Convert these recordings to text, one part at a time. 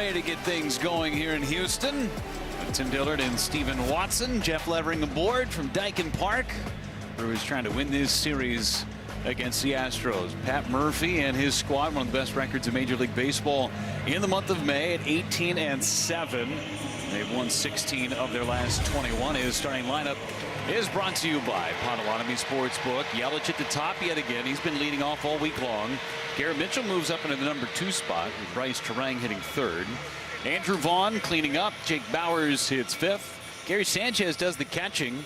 way to get things going here in Houston. Tim Dillard and Stephen Watson. Jeff Levering aboard from Dyken Park. Brewers trying to win this series against the Astros. Pat Murphy and his squad, one of the best records in Major League Baseball in the month of May at 18-7. They've won 16 of their last 21. His starting lineup is brought to you by Potawatomi Sportsbook. Yelich at the top yet again. He's been leading off all week long. Garrett Mitchell moves up into the number 2 spot with Bryce Terang hitting 3rd. Andrew Vaughn cleaning up. Jake Bauers hits 5th. Gary Sanchez does the catching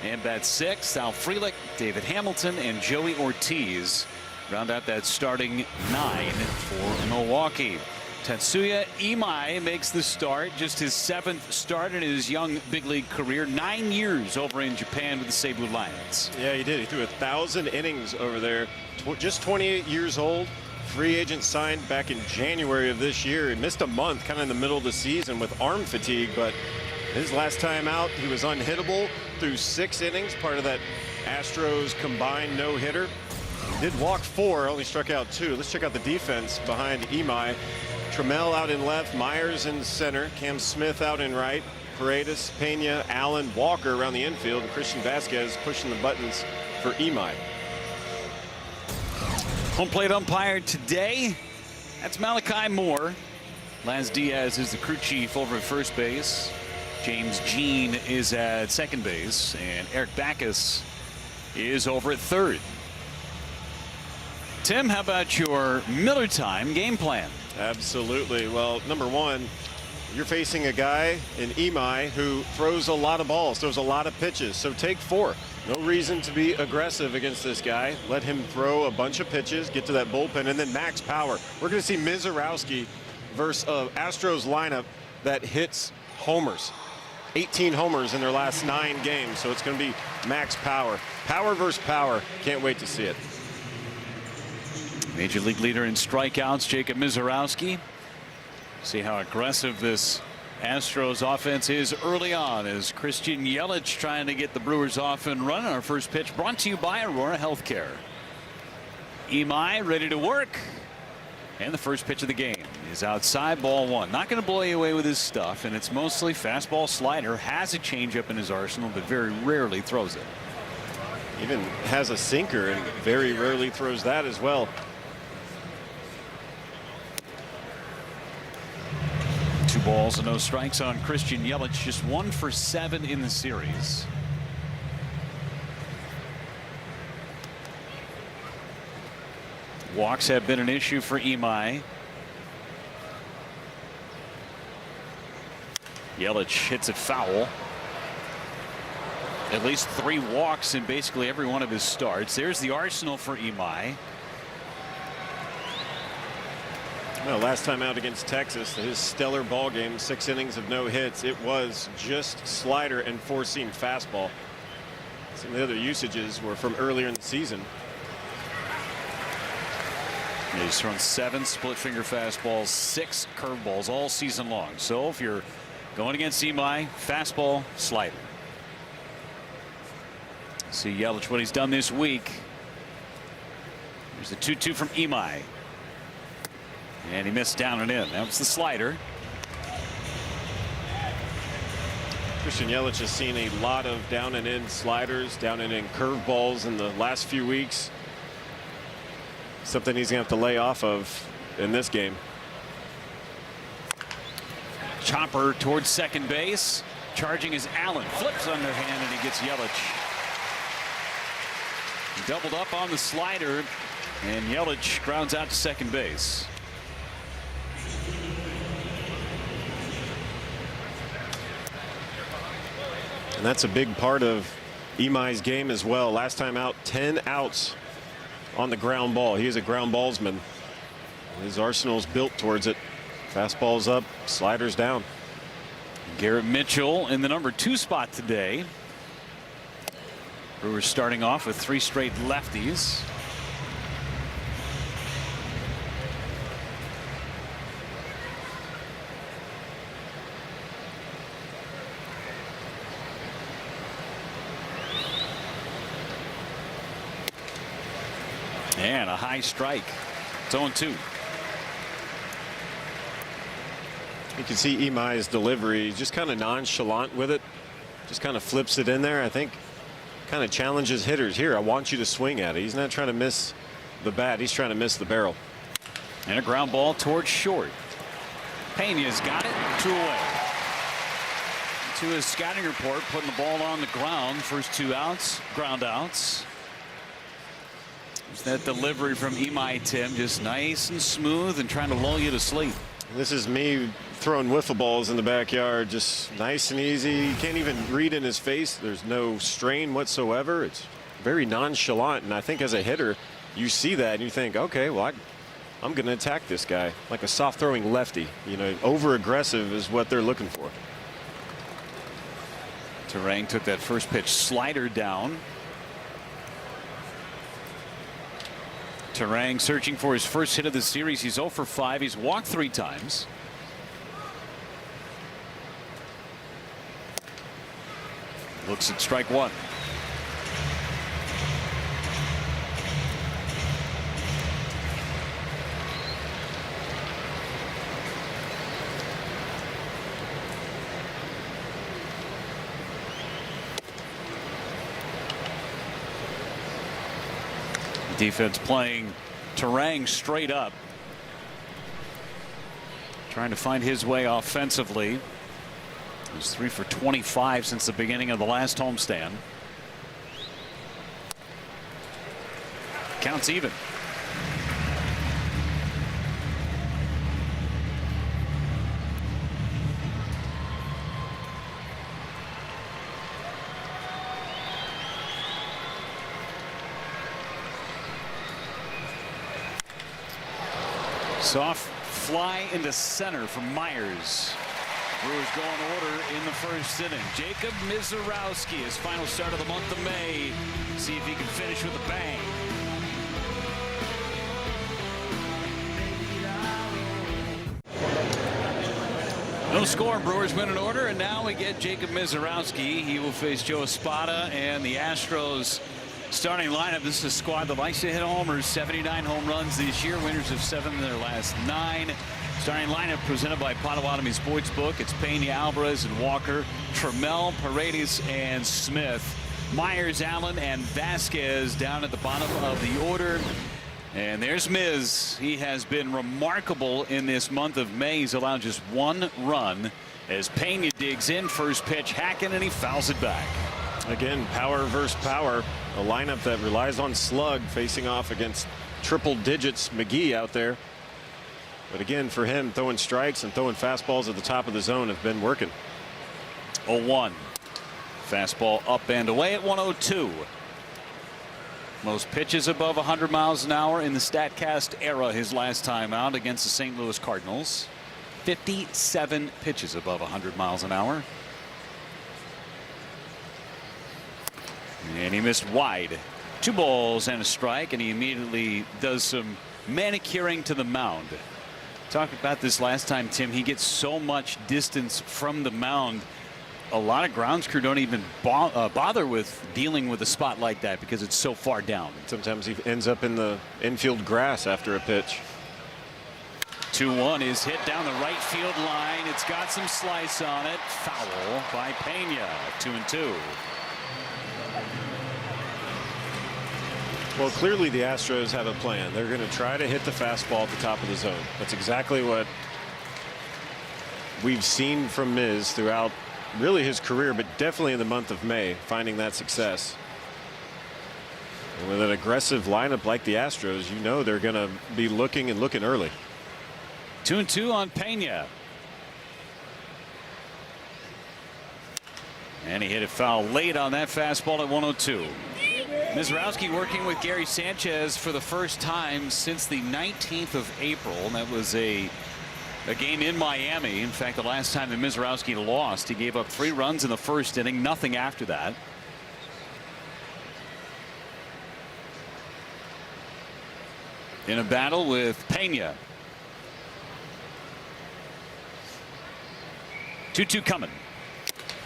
and bats 6th. Sal Frelick, David Hamilton, and Joey Ortiz round out that starting 9 for Milwaukee. Tatsuya Imai makes the start, just his 7th start in his young big league career. 9 years over in Japan with the Seibu Lions. Yeah, he did. He threw 1,000 innings over there. Just 28 years old. Free agent signed back in January of this year. He missed a month kind of in the middle of the season with arm fatigue, but his last time out he was unhittable through 6 innings, part of that Astros combined no-hitter. He did walk 4, only struck out 2. Let's check out the defense behind Imai. Trammell out in left, Myers in center, Cam Smith out in right, Paredes, Pena, Allen, Walker around the infield, and Christian Vasquez pushing the buttons for Imai. Home plate umpire today, that's Malachi Moore. Laz Diaz is the crew chief over at first base. James Jean is at second base, and Eric Backus is over at 3rd. Tim, how about your Miller Time game plan? Absolutely. Well, number one, you're facing a guy in Imai who throws a lot of balls, throws a lot of pitches. So take 4. No reason to be aggressive against this guy. Let him throw a bunch of pitches, get to that bullpen, and then max power. We're going to see Mizorowski versus Astros lineup that hits homers. 18 homers in their last 9 games. So it's going to be max power. Power versus power. Can't wait to see it. Major league leader in strikeouts, Jacob Mizorowski. See how aggressive this Astros offense is early on as Christian Yelich trying to get the Brewers off and running. Our first pitch brought to you by Aurora Healthcare. Imai ready to work. And the first pitch of the game is outside, ball 1. Not going to blow you away with his stuff, and it's mostly fastball slider. Has a changeup in his arsenal, but very rarely throws it. Even has a sinker and very rarely throws that as well. 2 balls and no strikes on Christian Yelich, just 1 for 7 in the series. Walks have been an issue for Imai. Yelich hits it foul. At least 3 walks in basically every one of his starts. There's the arsenal for Imai. Well, last time out against Texas, his stellar ball game, 6 innings of no hits. It was just slider and 4-seam fastball. Some of the other usages were from earlier in the season. He's thrown 7 split finger fastballs, 6 curveballs all season long. So if you're going against Imai, fastball, slider. See Yelich what he's done this week. Here's the 2-2 from Imai. And he missed down and in. That was the slider. Christian Yelich has seen a lot of down and in sliders, down and in curveballs in the last few weeks. Something he's going to have to lay off of in this game. Chopper towards second base. Charging is Allen. Flips underhand and he gets Yelich. He doubled up on the slider and Yelich grounds out to second base. And that's a big part of Imai's game as well. Last time out, 10 outs on the ground ball. He is a ground ballsman. His arsenal's built towards it. Fastballs up, sliders down. Garrett Mitchell in the number 2 spot today. Brewers starting off with 3 straight lefties. And a high strike. It's 0-2. You can see Imai's delivery, just kind of nonchalant with it, just kind of flips it in there. I think kind of challenges hitters. Here, I want you to swing at it. He's not trying to miss the bat, he's trying to miss the barrel. And a ground ball towards short. Pena's got it, 2 away. To his scouting report, putting the ball on the ground. First 2 outs, ground outs. There's that delivery from Imai, Tim, just nice and smooth and trying to lull you to sleep. This is me throwing wiffle balls in the backyard, just nice and easy. You can't even read in his face. There's no strain whatsoever. It's very nonchalant, and I think as a hitter, you see that and you think, okay, well, I'm going to attack this guy like a soft throwing lefty. You know, over aggressive is what they're looking for. Turang took that first pitch slider down. Turang searching for his first hit of the series. He's 0 for 5. He's walked 3 times. Looks at strike 1. Defense playing Turang straight up, trying to find his way offensively. He's 3 for 25 since the beginning of the last homestand. Counts even. Soft fly into center from Myers. Brewers go in order in the first inning. Jacob Mizorowski, his final start of the month of May. See if he can finish with a bang. No score. Brewers win in order, and now we get Jacob Mizorowski. He will face Joe Espada and the Astros starting lineup. This is a squad that likes to hit homers. 79 home runs this year. Winners of 7 in their last 9. Starting lineup presented by Potawatomi Sportsbook. It's Pena, Alvarez, and Walker, Trammell, Paredes, and Smith. Myers, Allen, and Vasquez down at the bottom of the order. And there's Miz. He has been remarkable in this month of May. He's allowed just 1 run as Pena digs in. First pitch, hacking, and he fouls it back. Again, power versus power. A lineup that relies on slug, facing off against triple digits McGee out there. But again, for him, throwing strikes and throwing fastballs at the top of the zone have been working. 0-1. Fastball up and away at 102. Most pitches above 100 miles an hour in the StatCast era his last time out against the St. Louis Cardinals. 57 pitches above 100 miles an hour. And he missed wide. 2 balls and a strike, and he immediately does some manicuring to the mound. Talked about this last time, Tim. He gets so much distance from the mound. A lot of grounds crew don't even bother with dealing with a spot like that because it's so far down. Sometimes he ends up in the infield grass after a pitch. 2-1 is hit down the right field line. It's got some slice on it. Foul by Pena. 2-2. Well, clearly the Astros have a plan. They're going to try to hit the fastball at the top of the zone. That's exactly what we've seen from Miz throughout really his career, but definitely in the month of May, finding that success. And with an aggressive lineup like the Astros, you know they're going to be looking early. 2-2 on Pena. And he hit it foul late on that fastball at 102. Mizorowski working with Gary Sanchez for the first time since the 19th of April. And that was a game in Miami. In fact, the last time that Mizorowski lost, he gave up 3 runs in the first inning, nothing after that. In a battle with Pena. 2-2 coming.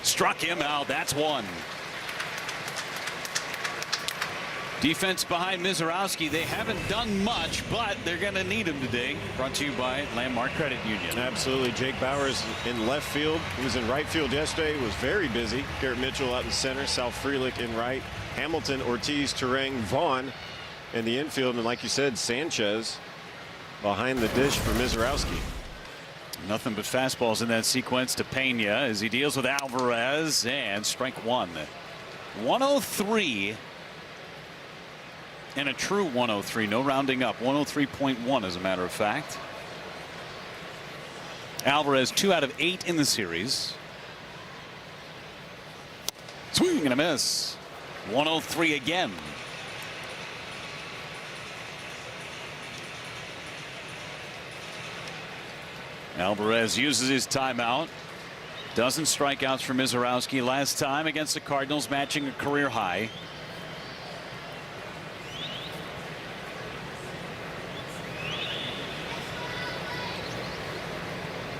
Struck him out. That's 1. Defense behind Mizorowski. They haven't done much, but they're going to need him today. Brought to you by Landmark Credit Union. Absolutely. Jake Bauers in left field. He was in right field yesterday. He was very busy. Garrett Mitchell out in center. Sal Frelick in right. Hamilton, Ortiz, Turang, Vaughn in the infield. And like you said, Sanchez behind the dish for Mizorowski. Nothing but fastballs in that sequence to Pena as he deals with Alvarez, and strike one. 103. And a true 103, no rounding up. 103.1 as a matter of fact. Alvarez 2 out of 8 in the series. Swing and a miss. 103 again. Alvarez uses his timeout. Dozen strikeouts for Mizorowski last time against the Cardinals, matching a career high.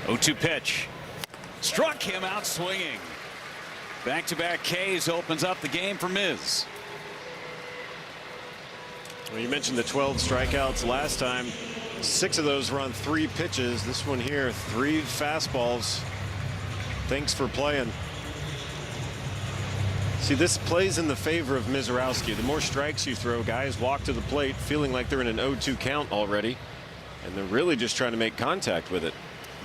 Oh, 0-2 pitch. Struck him out swinging. Back-to-back Ks opens up the game for Miz. Well, you mentioned the 12 strikeouts last time. 6 of those were on 3 pitches. This one here, 3 fastballs. Thanks for playing. See, this plays in the favor of Mizorowski. The more strikes you throw, guys walk to the plate feeling like they're in an 0-2 count already, and they're really just trying to make contact with it.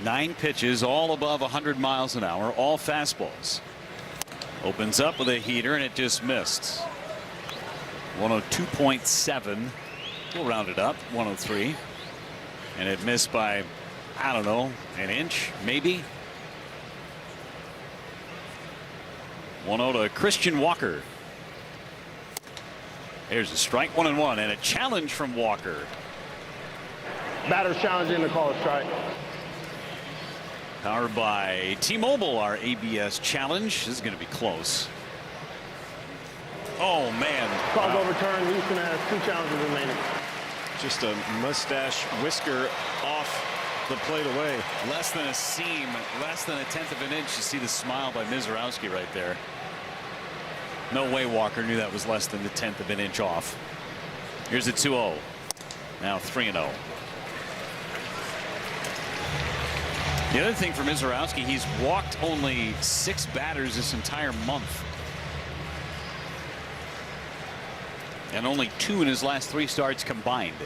9 pitches, all above 100 miles an hour, all fastballs. Opens up with a heater, and it just missed. 102.7. We'll round it up. 103. And it missed by, I don't know, an inch, maybe. 1-0 to Christian Walker. There's a strike, 1-1, and a challenge from Walker. Batter's challenging to call a strike. Powered by T-Mobile, our ABS challenge. This is going to be close. Oh, man. Call's overturned. Houston has 2 challenges remaining. Just a mustache whisker off the plate away. Less than a seam, less than a 1/10 of an inch. You see the smile by Mizorowski right there. No way Walker knew that was less than the 1/10 of an inch off. Here's a 2-0. Now 3-0. The other thing for Mizorowski, he's walked only 6 batters this entire month. And only 2 in his last 3 starts combined.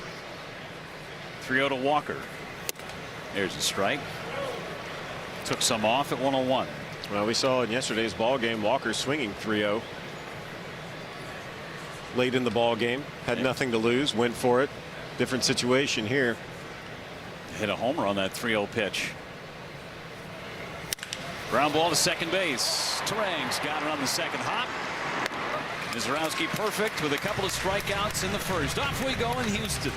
3-0 to Walker. There's a strike. Took some off at 101. Well, we saw in yesterday's ball game Walker swinging 3-0. Late in the ball game, had nothing to lose, went for it. Different situation here. Hit a homer on that 3-0 pitch. Ground ball to second base. Turang's got it on the second hop. Mizorowski perfect with a couple of strikeouts in the first. Off we go in Houston.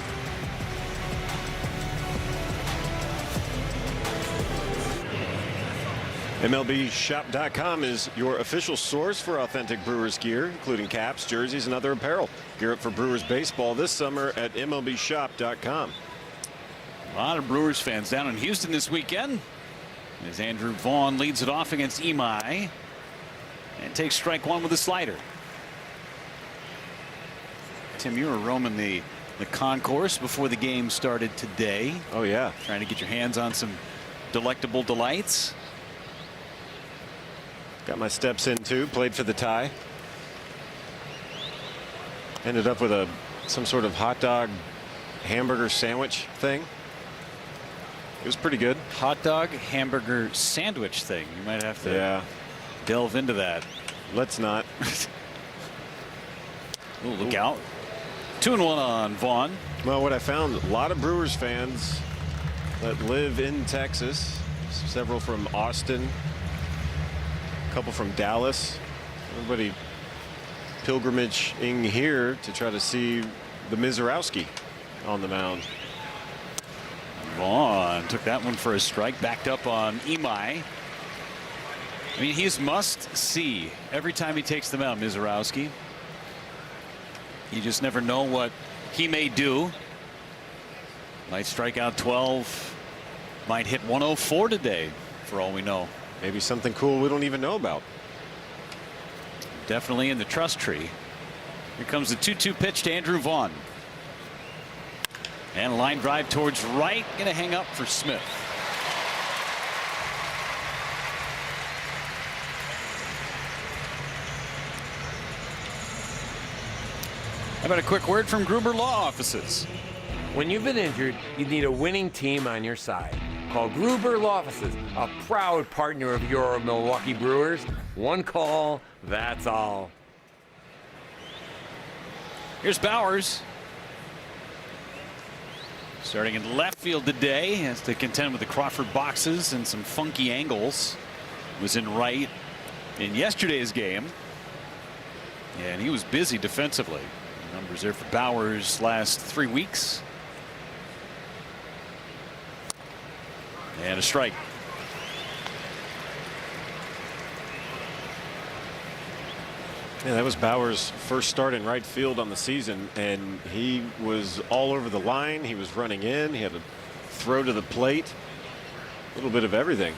MLBshop.com is your official source for authentic Brewers gear, including caps, jerseys, and other apparel. Gear up for Brewers baseball this summer at MLBshop.com. A lot of Brewers fans down in Houston this weekend as Andrew Vaughn leads it off against Imai and takes strike 1 with a slider. Tim, you were roaming the concourse before the game started today. Oh, yeah. Trying to get your hands on some delectable delights. Got my steps in too. Played for the tie. Ended up with some sort of hot dog hamburger sandwich thing. It was pretty good. Hot dog hamburger sandwich thing. You might have to delve into that. Let's not. Ooh, look out. 2-1 on Vaughn. Well, what I found, a lot of Brewers fans that live in Texas, several from Austin, a couple from Dallas. Everybody pilgrimaging here to try to see the Mizorowski on the mound. Vaughn took that one for a strike, backed up on Imai. I mean, he's must see every time he takes the mound, Mizorowski. You just never know what he may do. Might strike out 12, might hit 104 today, for all we know. Maybe something cool we don't even know about. Definitely in the trust tree. Here comes the 2-2 pitch to Andrew Vaughn. And line drive towards right. Going to hang up for Smith. How about a quick word from Gruber Law Offices? When you've been injured, you need a winning team on your side. Call Gruber Law Offices, a proud partner of your Milwaukee Brewers. One call, that's all. Here's Bowers. Starting in left field today, has to contend with the Crawford boxes and some funky angles. Was in right in yesterday's game. And he was busy defensively. Numbers there for Bowers last 3 weeks. And a strike. Yeah, that was Bauer's first start in right field on the season, and he was all over the line. He was running in. He had a throw to the plate. A little bit of everything.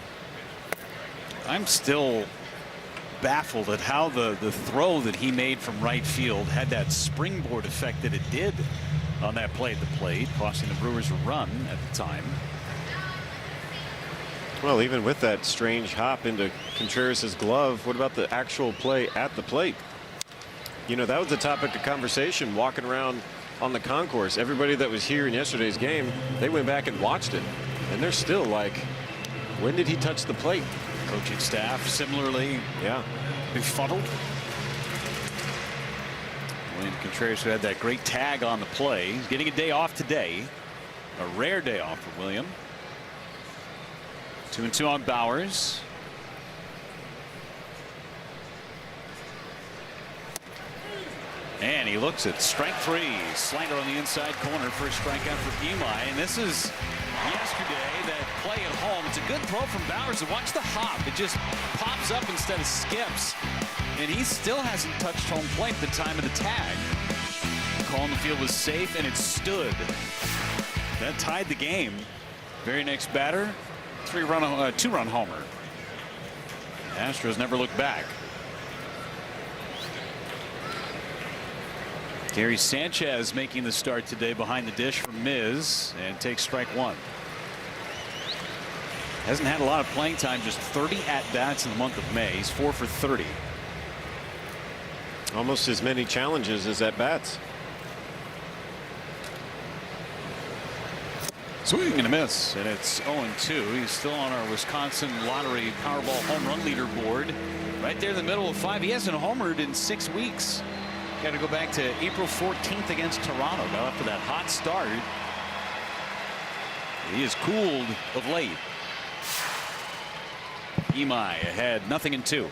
I'm still baffled at how the throw that he made from right field had that springboard effect that it did on that play at the plate, costing the Brewers a run at the time. Well, even with that strange hop into Contreras' glove, what about the actual play at the plate? You know, that was the topic of conversation walking around on the concourse. Everybody that was here in yesterday's game, they went back and watched it, and they're still like, when did he touch the plate? Coaching staff similarly befuddled. William Contreras, who had that great tag on the play, he's getting a day off today, a rare day off for William. 2-2 on Bowers. And he looks at strike 3. Slider on the inside corner for a strikeout for Imai. And this is yesterday that play at home. It's a good throw from Bowers. And watch the hop. It just pops up instead of skips. And he still hasn't touched home plate at the time of the tag. Call on the field was safe, and it stood. That tied the game. Very next batter, two-run homer. The Astros never looked back. Gary Sanchez making the start today behind the dish for Miz, and takes strike 1. Hasn't had a lot of playing time, just 30 at-bats in the month of May. He's 4 for 30. Almost as many challenges as at-bats. Swing and a miss, and it's 0-2. He's still on our Wisconsin Lottery Powerball home run leaderboard. Right there in the middle of 5. He hasn't homered in 6 weeks. Got to go back to April 14th against Toronto. Got off to that hot start. He is cooled of late. Imai ahead, 0-2.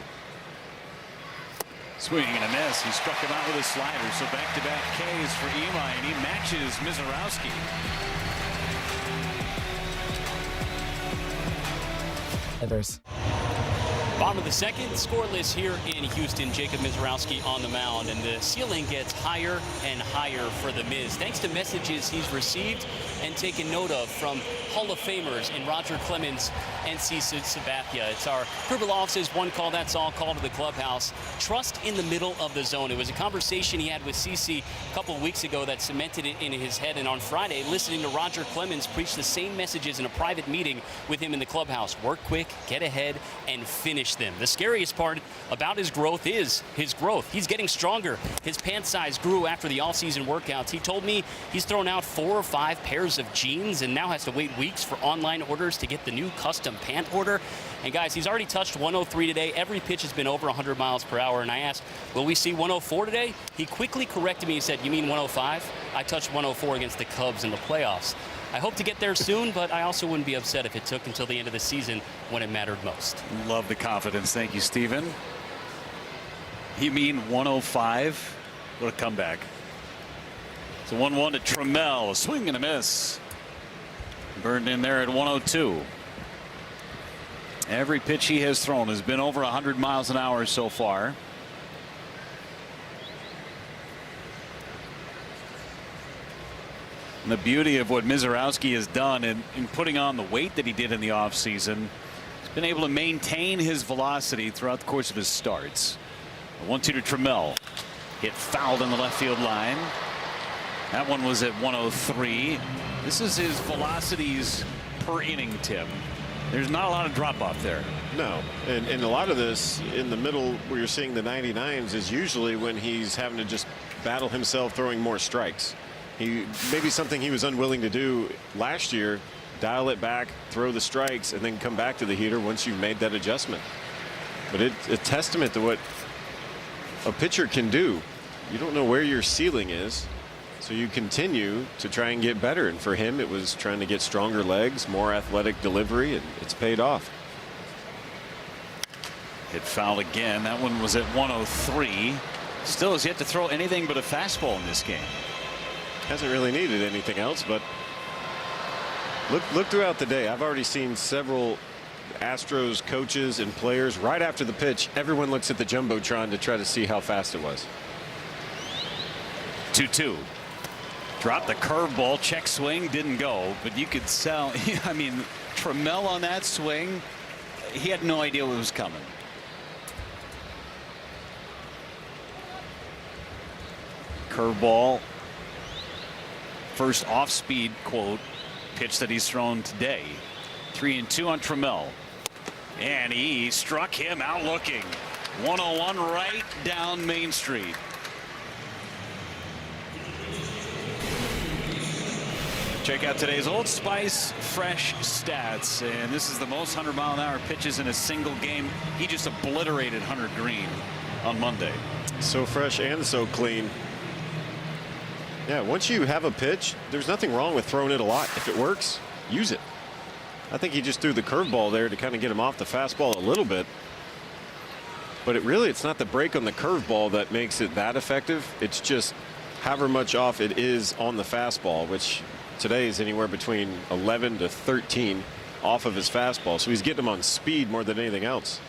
Swing and a miss. He struck him out with a slider. So back-to-back Ks for Imai, and he matches Mizorowski. Bottom of the second, scoreless here in Houston. Jacob Mizorowski on the mound, and the ceiling gets higher and higher for the Miz, thanks to messages he's received and taken note of from Hall of Famers in Roger Clemens and CC Sabathia. It's our Gruber Law Offices one call, that's all call to the clubhouse. Trust in the middle of the zone. It was a conversation he had with CC a couple of weeks ago that cemented it in his head, and on Friday, listening to Roger Clemens preach the same messages in a private meeting with him in the clubhouse. Work quick, get ahead, and finish them. The scariest part about his growth is his growth. He's getting stronger. His pant size grew after the offseason workouts. He told me he's thrown out 4 or 5 pairs of jeans and now has to wait weeks for online orders to get the new custom pant order. And guys, he's already touched 103 today. Every pitch has been over 100 miles per hour. And I asked, will we see 104 today? He quickly corrected me. He said, you mean 105? I touched 104 against the Cubs in the playoffs. I hope to get there soon, but I also wouldn't be upset if it took until the end of the season when it mattered most. Love the confidence. Thank you, Steven. You mean 105? What a comeback. It's a 1-1 to Trammell. A swing and a miss. Burned in there at 102. Every pitch he has thrown has been over 100 miles an hour so far. And the beauty of what Mizorowski has done in putting on the weight that he did in the offseason, he's been able to maintain his velocity throughout the course of his starts. A 1-2 to Trammell. Hit fouled on the left field line. That one was at 103. This is his velocities per inning, Tim. There's not a lot of drop off there. No, and a lot of this in the middle where you're seeing the 99s is usually when he's having to just battle himself throwing more strikes. Maybe something he was unwilling to do last year, dial it back, throw the strikes, and then come back to the heater once you've made that adjustment. But it's a testament to what a pitcher can do. You don't know where your ceiling is, so you continue to try and get better. And for him, it was trying to get stronger legs, more athletic delivery, and it's paid off. Hit foul again. That one was at 103. Still has yet to throw anything but a fastball in this game. Hasn't really needed anything else, but look throughout the day. I've already seen several Astros coaches and players right after the pitch. Everyone looks at the jumbotron to try to see how fast it was. 2-2. Dropped the curveball, check swing, didn't go, but you could tell. I mean, Trammell on that swing, he had no idea what was coming. Curveball, first off-speed quote pitch that he's thrown today. 3-2 on Trammell, and he struck him out looking. 101 right down Main Street. Check out today's Old Spice Fresh Stats, and this is the most 100-mile-an-hour pitches in a single game. He just obliterated Hunter Green on Monday. So fresh and so clean. Yeah, once you have a pitch, there's nothing wrong with throwing it a lot. If it works, use it. I think he just threw the curveball there to kind of get him off the fastball a little bit. But it's not the break on the curveball that makes it that effective. It's just however much off it is on the fastball, which today is anywhere between 11 to 13 off of his fastball. So he's getting him on speed more than anything else.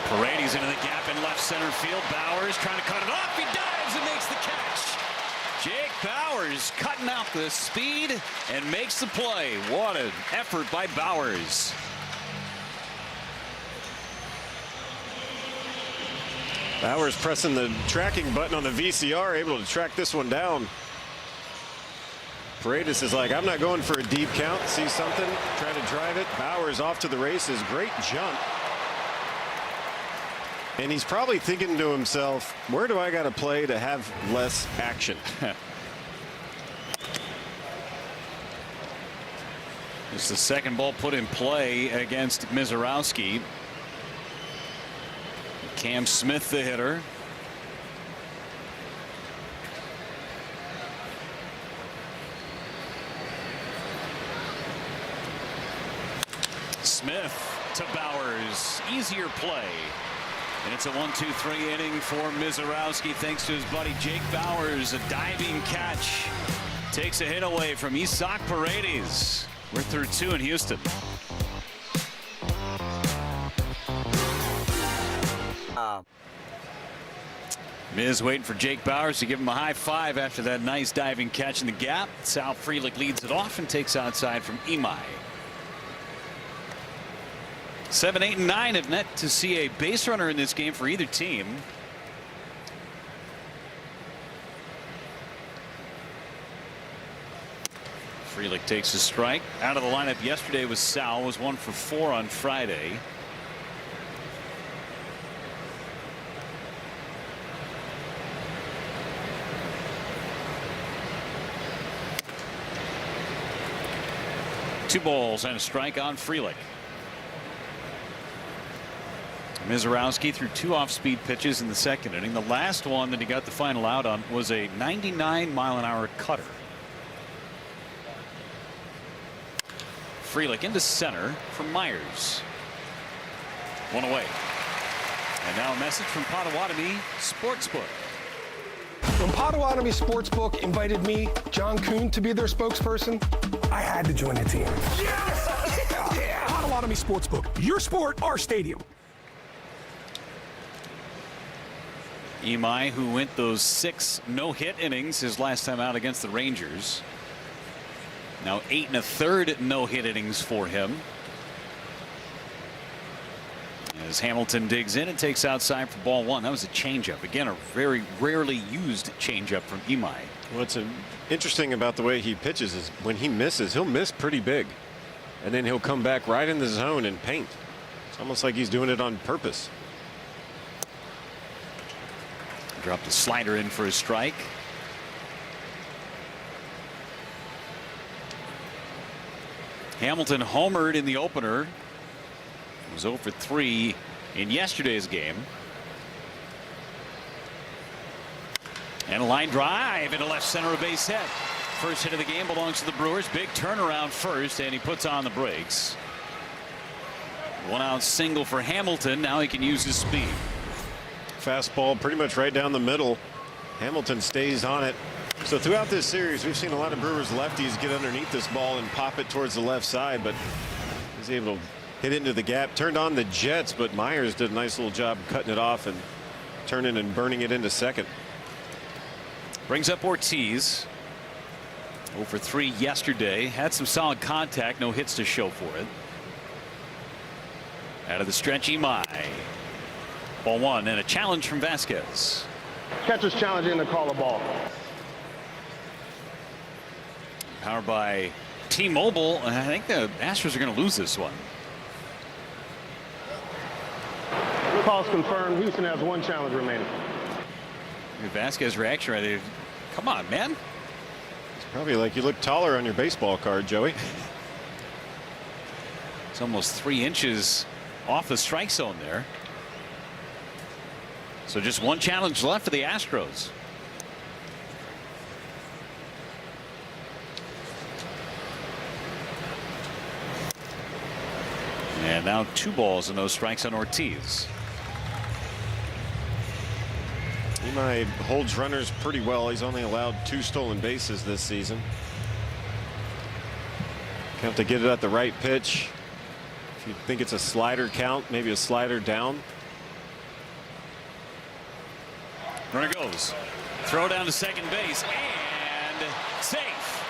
Paredes into the gap in left center field. Bowers trying to cut it off. He dives and makes the catch. Jake Bowers cutting out the speed and makes the play. What an effort by Bowers. Bowers pressing the tracking button on the VCR, able to track this one down. Paredes is like, I'm not going for a deep count. See something, try to drive it. Bowers off to the races. Great jump. And he's probably thinking to himself, where do I got to play to have less action? It's the second ball put in play against Mizorowski. Cam Smith, the hitter. Smith to Bowers. Easier play. And it's a 1-2-3 inning for Mizorowski thanks to his buddy Jake Bowers. A diving catch takes a hit away from Isaac Paredes. We're through 2 in Houston. Miz waiting for Jake Bowers to give him a high five after that nice diving catch in the gap. Sal Frelick leads it off and takes outside from Imai. 7, 8, and 9 have net to see a base runner in this game for either team. Frelick takes a strike. Out of the lineup yesterday was Sal, was 1 for 4 on Friday. Two balls and a strike on Frelick. Mizorowski threw 2 off-speed pitches in the second inning. The last one that he got the final out on was a 99-mile-an-hour cutter. Frelick into center for Myers. 1 away. And now a message from Potawatomi Sportsbook. When Potawatomi Sportsbook invited me, John Kuhn, to be their spokesperson, I had to join the team. Yes! Yeah! Potawatomi Sportsbook. Your sport, our stadium. Imai, who went those 6 no-hit innings his last time out against the Rangers. Now 8 1/3 no-hit innings for him. As Hamilton digs in and takes outside for ball one. That was a changeup. Again, a very rarely used changeup from Imai. What's interesting about the way he pitches is when he misses, he'll miss pretty big. And then he'll come back right in the zone and paint. It's almost like he's doing it on purpose. Dropped a slider in for a strike. Hamilton homered in the opener. He was 0 for 3 in yesterday's game. And a line drive into left center, a base hit. First hit of the game belongs to the Brewers. Big turnaround first, and he puts on the brakes. 1-out single for Hamilton. Now he can use his speed. Fastball pretty much right down the middle. Hamilton stays on it. So throughout this series, we've seen a lot of Brewers lefties get underneath this ball and pop it towards the left side, but he's able to hit into the gap. Turned on the Jets, but Myers did a nice little job cutting it off and turning and burning it into second. Brings up Ortiz. 0 for 3 yesterday. Had some solid contact, no hits to show for it. Out of the stretch, Imai. Ball one and a challenge from Vasquez. Catcher's challenging to call a ball. Powered by T-Mobile. I think the Astros are going to lose this one. The call's confirmed. Houston has 1 challenge remaining. Vasquez reaction right there. Come on, man. It's probably like you look taller on your baseball card, Joey. It's almost 3 inches off the strike zone there. So just 1 challenge left for the Astros. And now 2 balls and no strikes on Ortiz. Imai holds runners pretty well. He's only allowed 2 stolen bases this season. Have to get it at the right pitch. If you think it's a slider count, maybe a slider down. Runner goes. Throw down to second base and safe.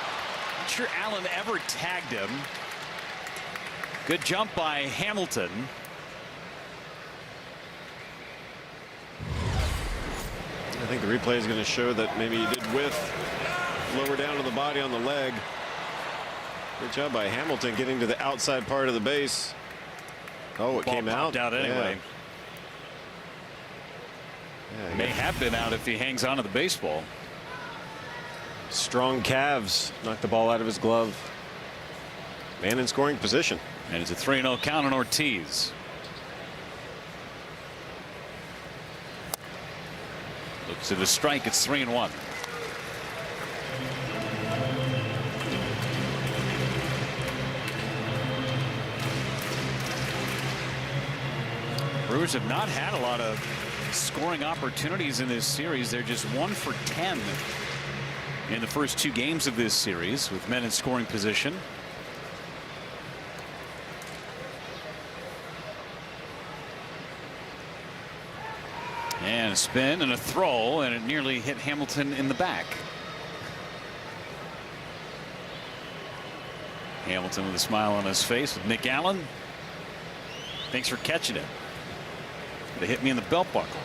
Not sure Allen ever tagged him. Good jump by Hamilton. I think the replay is going to show that maybe he did whiff lower down to the body on the leg. Good job by Hamilton getting to the outside part of the base. Oh, it came out. Anyway. Yeah, May have been out if he hangs on to the baseball. Strong calves knocked the ball out of his glove. Man in scoring position. And it's a 3-0 count on Ortiz. Looks at the strike. It's 3-1. Brewers have not had a lot of scoring opportunities in this series. They're just 1 for 10 in the first 2 games of this series with men in scoring position. And a spin and a throw, and it nearly hit Hamilton in the back. Hamilton with a smile on his face with Nick Allen. Thanks for catching it. They hit me in the belt buckle.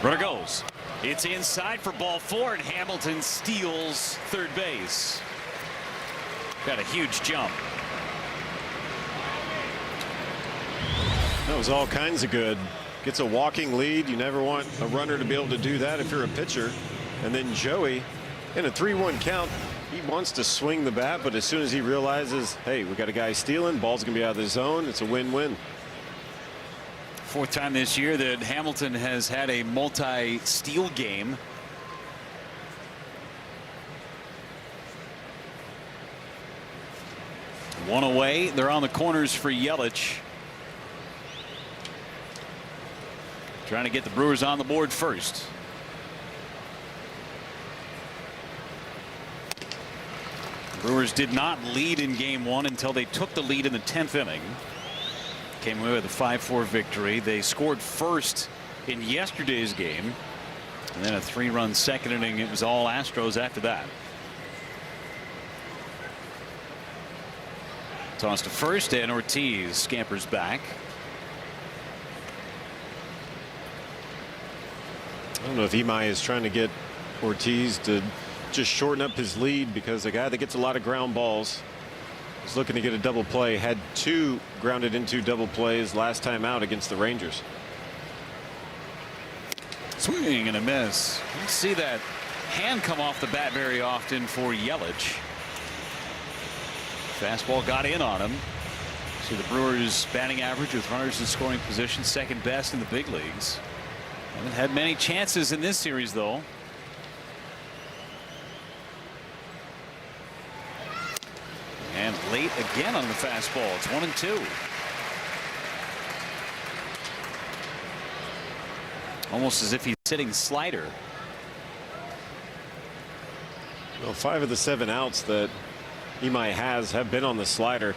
Runner goes. It's inside for ball 4, and Hamilton steals third base. Got a huge jump. That was all kinds of good. Gets a walking lead. You never want a runner to be able to do that if you're a pitcher. And then Joey, in a 3-1 count, he wants to swing the bat, but as soon as he realizes, hey, we got a guy stealing, ball's gonna be out of the zone, it's a win-win. 4th time this year that Hamilton has had a multi-steal game. One away. They're on the corners for Yelich. Trying to get the Brewers on the board first. Brewers did not lead in game 1 until they took the lead in the 10th inning. Came away with a 5-4 victory. They scored first in yesterday's game. And then a 3-run second inning. It was all Astros after that. Toss to first, and Ortiz scampers back. I don't know if Imai is trying to get Ortiz to just shorten up his lead, because a guy that gets a lot of ground balls is looking to get a double play. Had 2 grounded into double plays last time out against the Rangers. Swing and a miss. You don't see that hand come off the bat very often for Yelich. Fastball got in on him. See the Brewers batting average with runners in scoring position, second best in the big leagues. Haven't had many chances in this series, though. And late again on the fastball. It's 1-2. Almost as if he's sitting slider. Well, 5 of the 7 outs that Imai have been on the slider.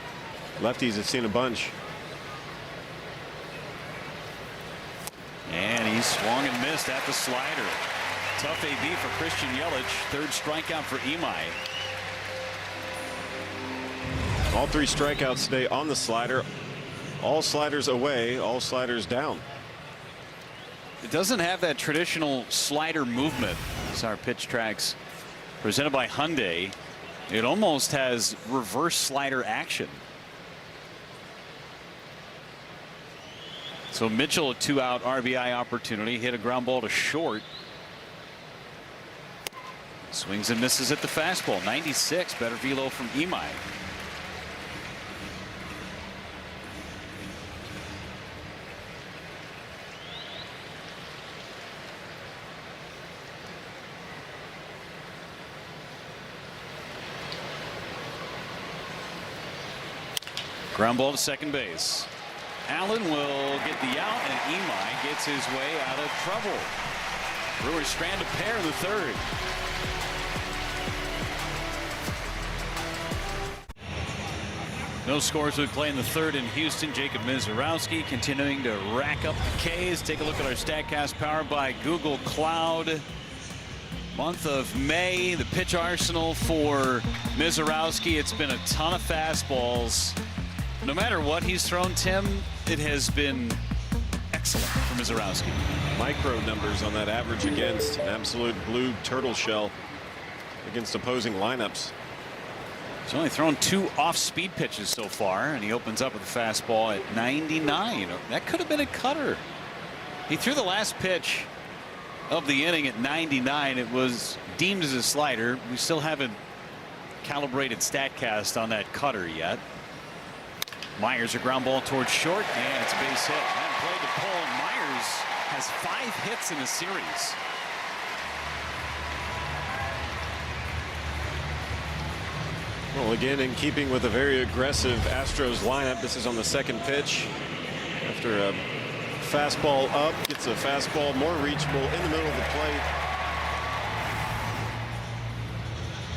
Lefties have seen a bunch. And he swung and missed at the slider. Tough AB for Christian Yelich. 3rd strikeout for Imai. All 3 strikeouts today on the slider. All sliders away, all sliders down. It doesn't have that traditional slider movement. As our pitch tracks presented by Hyundai, it almost has reverse slider action. So Mitchell, a 2-out RBI opportunity, hit a ground ball to short. Swings and misses at the fastball. 96, better velo from Imai. Ground ball to second base. Allen will get the out, and Imai gets his way out of trouble. Brewers strand a pair in the 3rd. No scores would play in the 3rd in Houston. Jacob Mizorowski continuing to rack up the Ks. Take a look at our StatCast powered by Google Cloud. Month of May, the pitch arsenal for Mizorowski. It's been a ton of fastballs. No matter what he's thrown, Tim, it has been excellent for Mizorowski. Micro numbers on that average against. An absolute blue turtle shell against opposing lineups. He's only thrown 2 off-speed pitches so far, and he opens up with a fastball at 99. That could have been a cutter. He threw the last pitch of the inning at 99. It was deemed as a slider. We still haven't calibrated StatCast on that cutter yet. Myers, a ground ball towards short, and it's a base hit. And played to pull. Myers has 5 hits in the series. Well, again, in keeping with a very aggressive Astros lineup, this is on the 2nd pitch. After a fastball up, gets a fastball more reachable in the middle of the plate.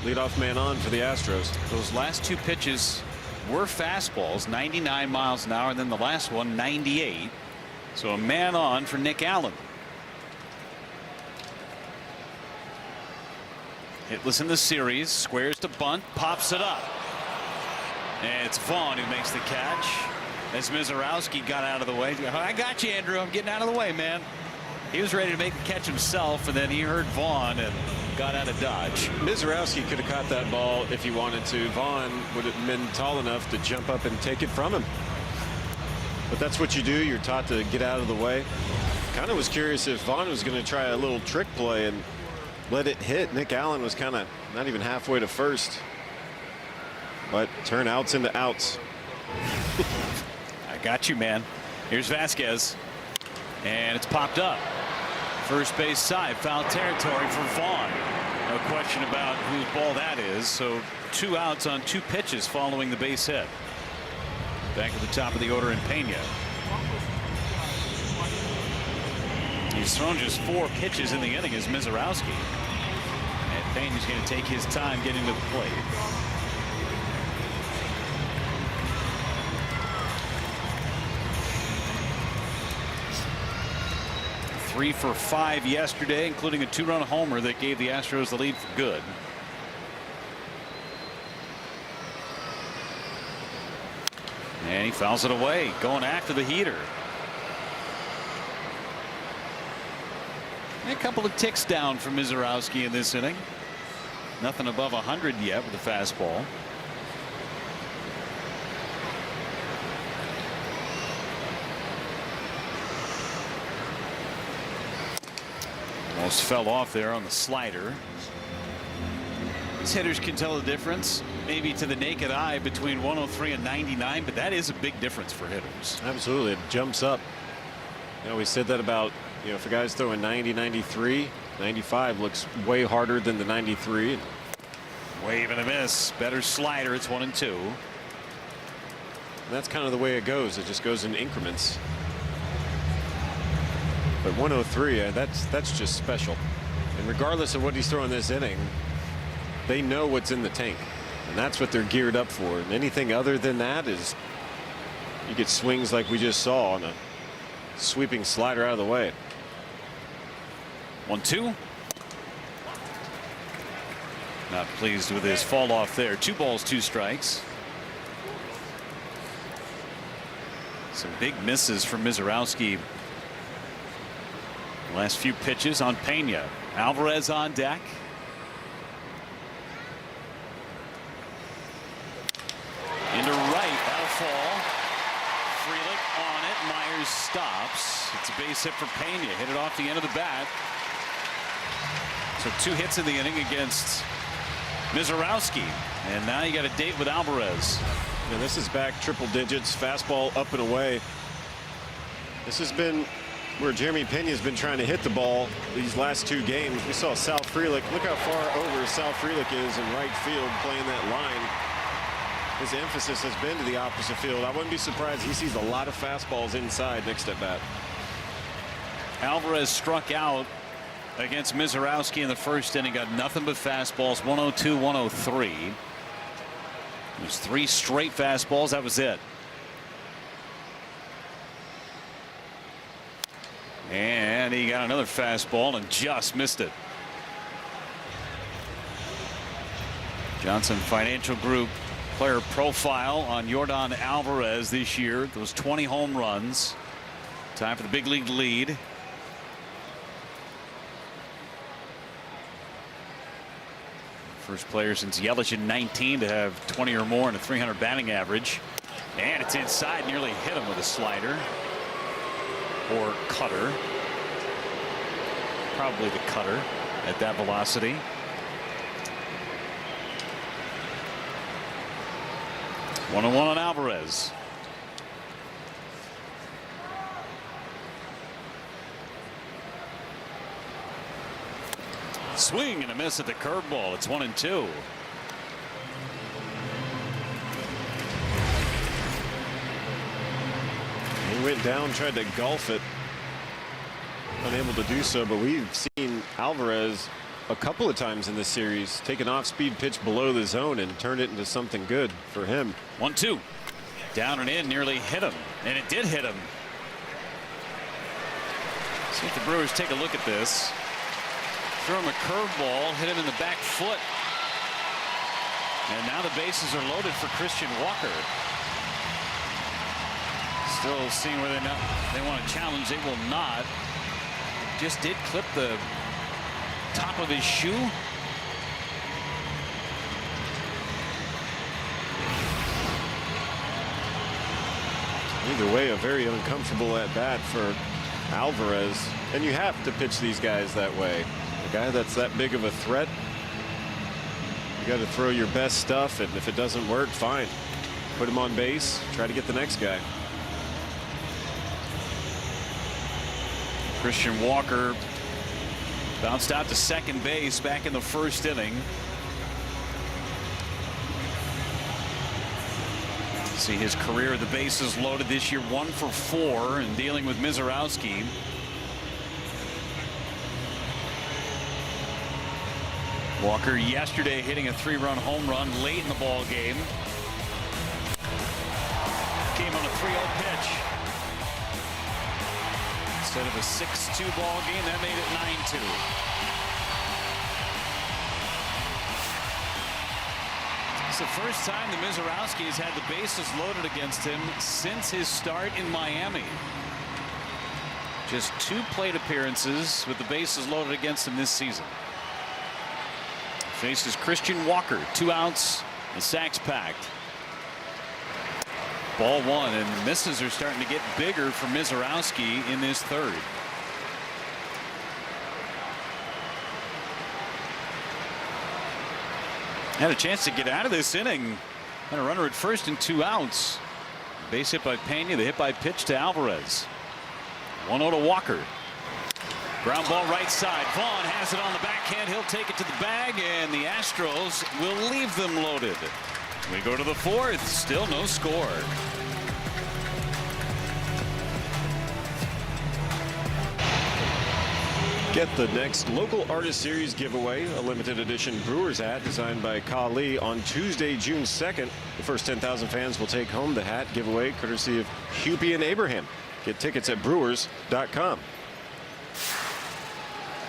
Leadoff man on for the Astros. Those last 2 pitches were fastballs, 99 miles an hour, and then the last one 98. So a man on for Nick Allen. Hitless in the series, squares to bunt, pops it up, and it's Vaughn who makes the catch as Mizorowski got out of the way. I got you, Andrew. I'm getting out of the way, man. He was ready to make the catch himself, and then he heard Vaughn and got out of dodge. Mizorowski could have caught that ball if he wanted to. Vaughn would have been tall enough to jump up and take it from him. But that's what you do. You're taught to get out of the way. Kind of was curious if Vaughn was going to try a little trick play and let it hit. Nick Allen was kind of not even halfway to first. But turn outs into outs. I got you, man. Here's Vasquez. And it's popped up. First base side, foul territory for Vaughn. No question about whose ball that is. So 2 outs on 2 pitches following the base hit. Back at the top of the order in Pena. He's thrown just 4 pitches in the inning as Mizorowski. And Pena's going to take his time getting to the plate. 3 for 5 yesterday, including a 2-run homer that gave the Astros the lead for good. And he fouls it away, going after the heater. A couple of ticks down from Mizorowski in this inning. Nothing above 100 yet with the fastball. Almost fell off there on the slider. These hitters can tell the difference, maybe to the naked eye, between 103 and 99, but that is a big difference for hitters. Absolutely. It jumps up. You know, we said that about, for guys throwing 90, 93, 95 looks way harder than the 93. Wave and a miss. Better slider. It's 1-2. And that's kind of the way it goes. It just goes in increments. But 103, that's just special. And regardless of what he's throwing this inning, they know what's in the tank. And that's what they're geared up for. And anything other than that is, you get swings like we just saw on a sweeping slider out of the way. 1-2. Not pleased with his fall off there. 2 balls, 2 strikes. Some big misses from Mizorowski. Last few pitches on Pena. Alvarez on deck. Into right. That'll fall. Frelick on it. Myers stops. It's a base hit for Pena. Hit it off the end of the bat. So 2 hits in the inning against Mizorowski. And now you got a date with Alvarez. And this is back triple digits. Fastball up and away. This has been where Jeremy Pena's been trying to hit the ball these last 2 games. We saw Sal Frelick. Look how far over Sal Frelick is in right field playing that line. His emphasis has been to the opposite field. I wouldn't be surprised he sees a lot of fastballs inside next at bat. Alvarez struck out against Mizorowski in the first inning. Got nothing but fastballs. 102, 103. There's 3 straight fastballs. That was it. And he got another fastball and just missed it. Johnson Financial Group player profile on Yordan Alvarez this year. Those 20 home runs. Time for the big league lead. First player since Yelich in 19 to have 20 or more and a 300 batting average. And it's inside. Nearly hit him with a slider. Or cutter. Probably the cutter at that velocity. One on Alvarez. Swing and a miss at the curveball. It's 1-2. He went down, tried to golf it. Unable to do so, but we've seen Alvarez a couple of times in this series take an off-speed pitch below the zone and turn it into something good for him. 1-2. Down and in, nearly hit him, and it did hit him. See if the Brewers take a look at this. Throw him a curveball, hit him in the back foot. And now the bases are loaded for Christian Walker. Still seeing where they want to challenge. They will not. Just did clip the top of his shoe. Either way, a very uncomfortable at bat for Alvarez. And you have to pitch these guys that way. A guy that's that big of a threat, you got to throw your best stuff, and if it doesn't work, fine. Put him on base, try to get the next guy. Christian Walker bounced out to second base back in the first inning. See his career, the bases loaded this year, 1 for 4, and dealing with Mizorowski. Walker yesterday hitting a 3-run home run late in the ball game. Came on a 3-0 pitch. Instead of a 6-2 ball game, that made it 9-2. It's the first time that Mizorowski has had the bases loaded against him since his start in Miami. Just 2 plate appearances with the bases loaded against him this season. Faces Christian Walker, 2 outs, the sacks packed. Ball 1, and misses are starting to get bigger for Mizorowski in this third. Had a chance to get out of this inning. Had a runner at first and 2 outs. Base hit by Pena, the hit by pitch to Alvarez. 1-0 to Walker. Ground ball right side. Vaughn has it on the backhand. He'll take it to the bag, and the Astros will leave them loaded. We go to the 4th. Still no score. Get the next Local Artist Series giveaway, a limited edition Brewers hat designed by Kali on Tuesday, June 2nd. The first 10,000 fans will take home the hat giveaway courtesy of Hupy and Abraham. Get tickets at brewers.com.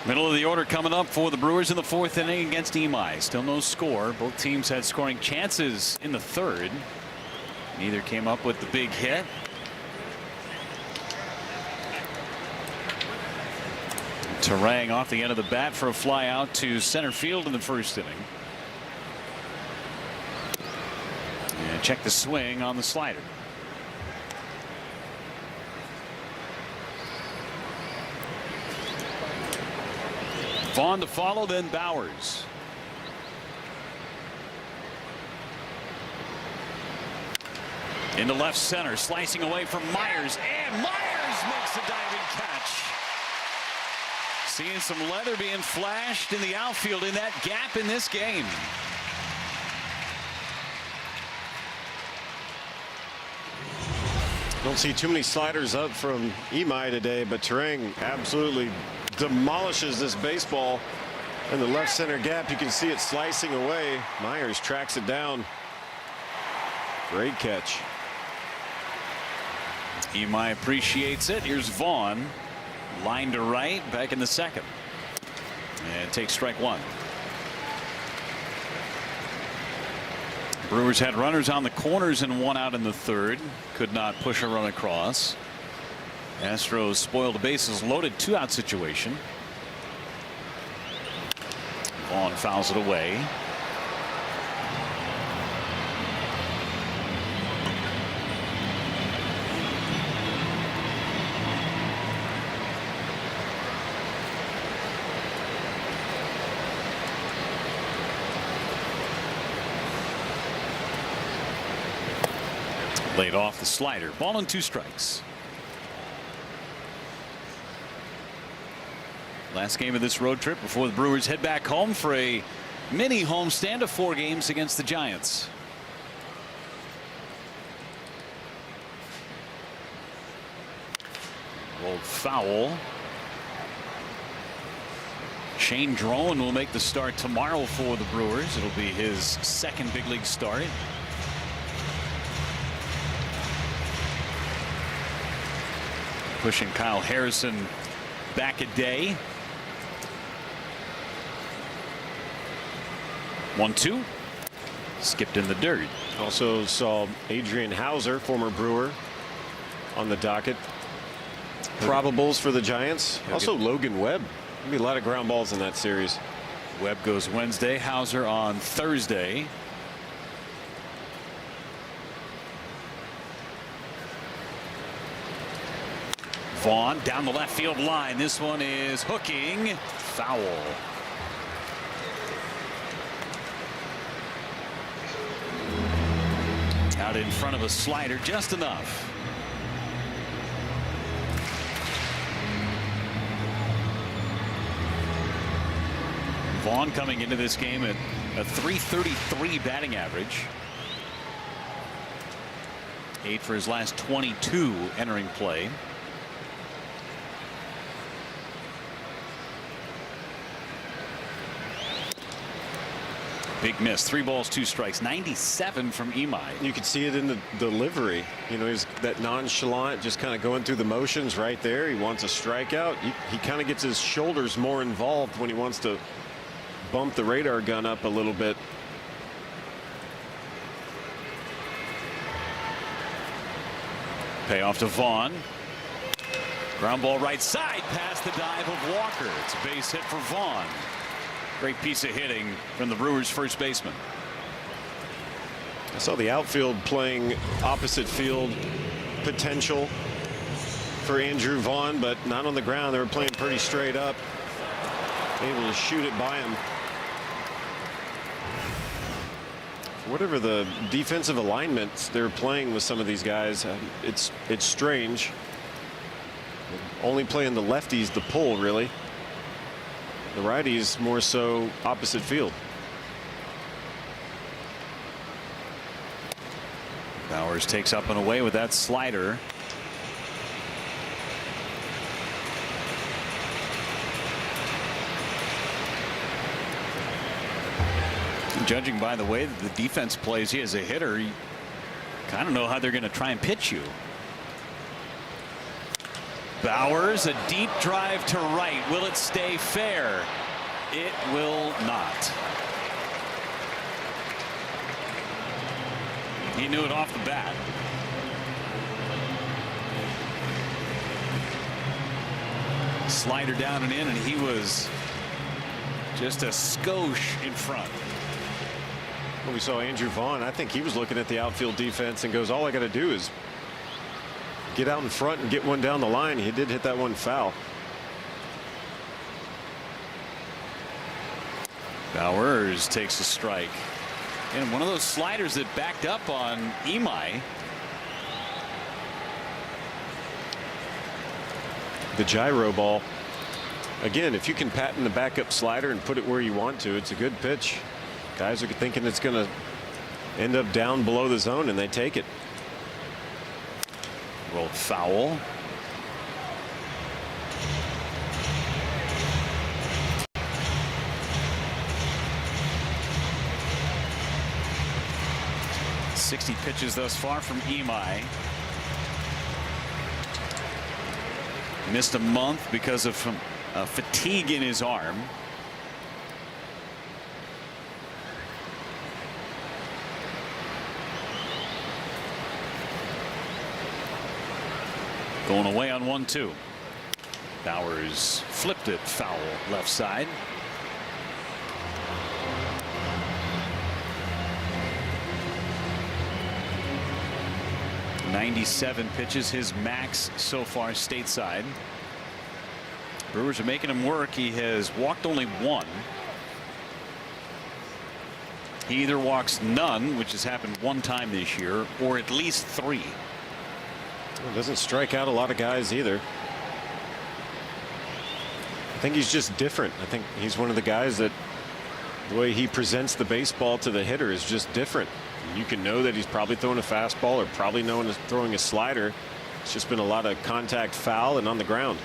Middle of the order coming up for the Brewers in the 4th inning against Imai. Still no score. Both teams had scoring chances in the 3rd. Neither came up with the big hit. Terang off the end of the bat for a fly out to center field in the 1st inning. And check the swing on the slider. Vaughn to follow, then Bowers. Into left center, slicing away from Myers, and Myers makes the diving catch. Seeing some leather being flashed in the outfield in that gap in this game. Don't see too many sliders up from Imai today, but Terang absolutely demolishes this baseball in the left center gap. You can see it slicing away. Myers tracks it down. Great catch. Imai appreciates it. Here's Vaughn, line to right, back in the 2nd, and takes strike 1. Brewers had runners on the corners and 1 out in the 3rd. Could not push a run across. Astros spoiled a bases loaded 2-out situation. Vaughn fouls it away. Laid off the slider. Ball and 2 strikes. Last game of this road trip before the Brewers head back home for a mini homestand of 4 games against the Giants. Rolled foul. Shane Drone will make the start tomorrow for the Brewers. It'll be his 2nd big league start. Pushing Kyle Harrison back a day. 1-2. Skipped in the dirt. Also saw Adrian Hauser, former Brewer, on the docket. Probables for the Giants. Also Logan Webb. There'll be a lot of ground balls in that series. Webb goes Wednesday. Hauser on Thursday. Vaughn down the left field line. This one is hooking. Foul. Out in front of a slider, just enough. Vaughn coming into this game at a .333 batting average. 8 for his last 22 entering play. Big miss. 3 balls, 2 strikes. 97 from Imai. You could see it in the delivery. You know, he's that nonchalant, just kind of going through the motions right there. He wants a strikeout. He kind of gets his shoulders more involved when he wants to bump the radar gun up a little bit. Payoff to Vaughn. Ground ball right side past the dive of Walker. It's a base hit for Vaughn. Great piece of hitting from the Brewers first baseman. I saw the outfield playing opposite field potential for Andrew Vaughn, but not on the ground. They were playing pretty straight up, able to shoot it by him. Whatever the defensive alignments they're playing with some of these guys, it's strange. Only playing the lefties the pull, really. The righties more so opposite field. Bowers takes up and away with that slider. Judging by the way that the defense plays, he as a hitter, you kind of know how they're going to try and pitch you. Bowers, a deep drive to right. Will it stay fair? It will not. He knew it off the bat. Slider down and in, and he was just a skosh in front. Well, we saw Andrew Vaughn. I think he was looking at the outfield defense and goes, all I got to do is get out in front and get one down the line. He did hit that one foul. Bowers takes a strike. And one of those sliders that backed up on Imai. The gyro ball. Again, if you can patent the backup slider and put it where you want to, it's a good pitch. Guys are thinking it's going to end up down below the zone, and they take it. Rolled foul. .60 pitches thus far from Imai. Missed a month because of fatigue in his arm. Going away on 1-2. Bowers flipped it foul left side. .97 pitches, his max so far stateside. Brewers are making him work. He has walked only 1. He either walks none, which has happened 1 time this year, or at least 3. Well, doesn't strike out a lot of guys either. I think he's just different. I think he's one of the guys that the way he presents the baseball to the hitter is just different. You can know that he's probably throwing a fastball or probably throwing a slider. It's just been a lot of contact foul and on the ground.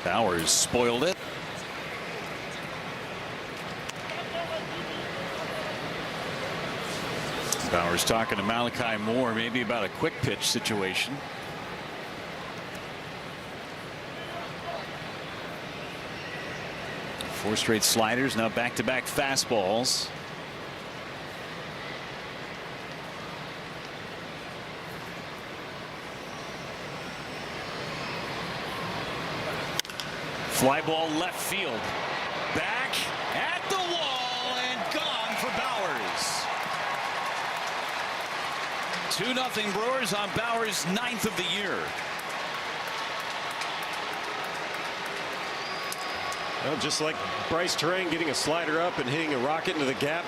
Bowers spoiled it. Bowers talking to Malachi Moore maybe about a quick pitch situation. Four straight sliders, now back-to-back fastballs. Fly ball left field. Back at the wall and gone for Bowers. 2-0 Brewers on Bowers' 9th of the year. Well, just like Bryce Terang getting a slider up and hitting a rocket into the gap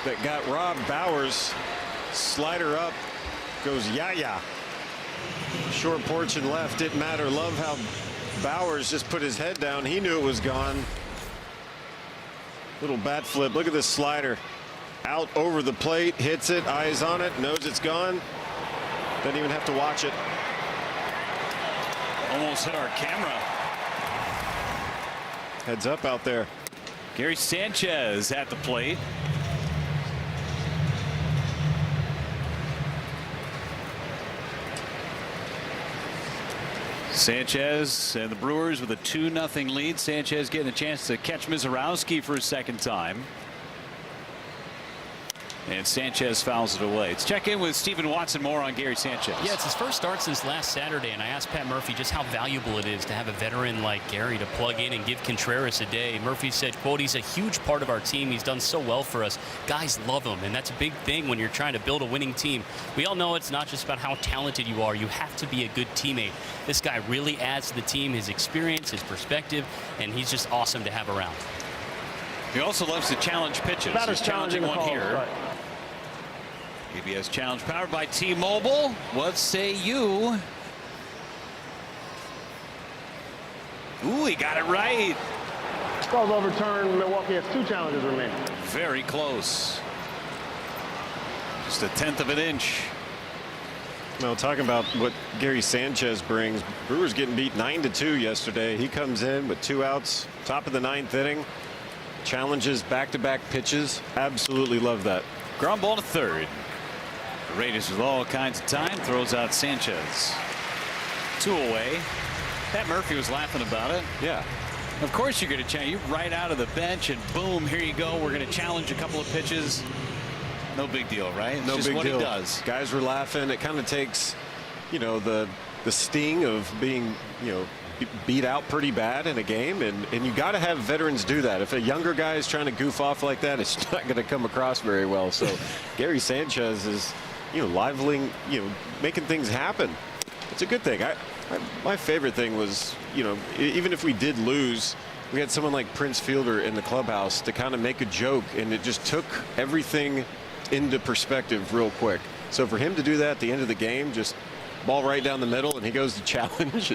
that got robbed, Bowers slider up goes yah. Short porch and left, didn't matter. Love how Bowers just put his head down. He knew it was gone. Little bat flip. Look at this slider. Out over the plate, hits it, eyes on it, knows it's gone. Doesn't even have to watch it. Almost hit our camera. Heads up out there. Gary Sanchez at the plate. Sanchez and the Brewers with a 2-0 lead. Sanchez getting a chance to catch Mizorowski for a second time. And Sanchez fouls it away. Let's check in with Stephen Watson more on Gary Sanchez. Yeah, it's his first start since last Saturday, and I asked Pat Murphy just how valuable it is to have a veteran like Gary to plug in and give Contreras a day. Murphy said, quote, he's a huge part of our team. He's done so well for us. Guys love him, and that's a big thing when you're trying to build a winning team. We all know it's not just about how talented you are. You have to be a good teammate. This guy really adds to the team, his experience, his perspective, and he's just awesome to have around. He also loves to challenge pitches. Batter's He's challenging one here. Right. ABS challenge powered by T-Mobile. What say you? Ooh, he got it right. Ball's overturned. Milwaukee has 2 challenges remaining. Very close. Just a 1/10 of an inch. Well, talking about what Gary Sanchez brings, Brewers getting beat 9-2 yesterday. He comes in with 2 outs, top of the 9th inning, challenges back-to-back pitches. Absolutely love that. Ground ball to third. The Raiders with all kinds of time, throws out Sanchez. 2 away. Pat Murphy was laughing about it. Yeah. Of course you're going to challenge. You right out of the bench and boom, here you go. We're going to challenge a couple of pitches. No big deal, right? It's No just big what deal. he does. Guys were laughing. It kind of takes, you know, the sting of being, you know, beat out pretty bad in a game, and you got to have veterans do that. If a younger guy is trying to goof off like that, it's not going to come across very well. So Gary Sanchez is, you know, liveling, you know, making things happen. It's a good thing. My favorite thing was, you know, even if we did lose, we had someone like Prince Fielder in the clubhouse to kind of make a joke, and it just took everything into perspective real quick. So for him to do that at the end of the game, just ball right down the middle, and he goes to challenge,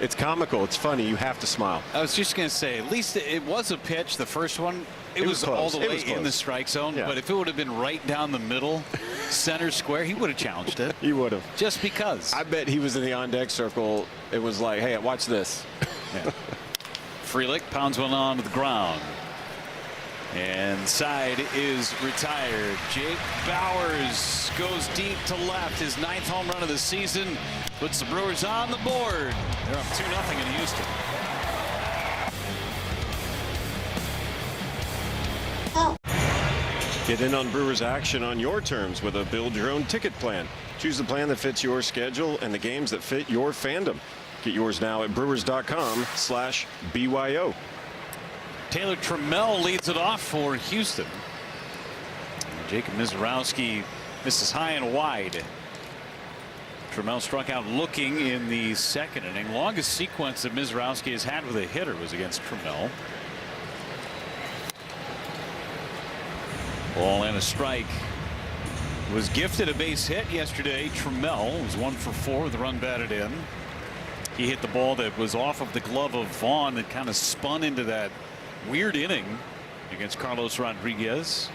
it's comical. It's funny. You have to smile. I was just going to say, at least it was a pitch, the first one. It was all the way in the strike zone. Yeah. But if it would have been right down the middle, center square, he would have challenged it. He would have. Just because. I bet he was in the on-deck circle. It was like, hey, watch this. Yeah. Frelick pounds one on to the ground. And side is retired. Jake Bauers goes deep to left. His 9th home run of the season puts the Brewers on the board. They're up 2-0 in Houston. Get in on Brewers action on your terms with a build your own ticket plan. Choose the plan that fits your schedule and the games that fit your fandom. Get yours now at brewers.com/BYO. Taylor Trammell leads it off for Houston. Jacob Mizorowski misses high and wide. Trammell struck out looking in the 2nd inning. Longest sequence that Mizorowski has had with a hitter was against Trammell. Ball and a strike. Was gifted a base hit yesterday. Trammell was 1 for 4 with a run batted in. He hit the ball that was off of the glove of Vaughn that kind of spun into that weird inning against Carlos Rodriguez.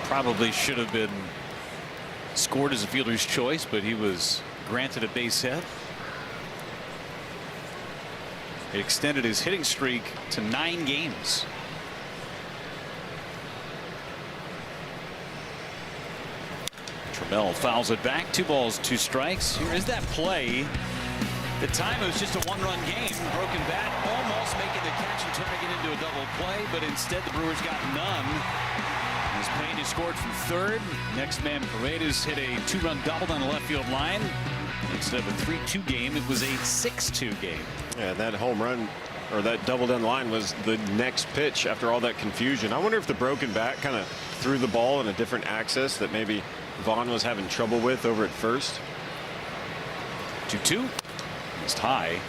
Probably should have been scored as a fielder's choice, but he was granted a base hit. It extended his hitting streak to 9 games. Trammell fouls it back. 2 balls, 2 strikes. Here is that play. The time it was just a 1-run game. Broken bat, almost making the catch and turning it into a double play, but instead the Brewers got none. As Payne is scored from 3rd. Next man Paredes hit a 2-run double down the left field line. Instead of a 3-2 game, it was a 6-2 game. Yeah, that home run or that double down the line was the next pitch after all that confusion. I wonder if the broken bat kind of threw the ball in a different axis that maybe Vaughn was having trouble with over at first. 2-2. Missed high.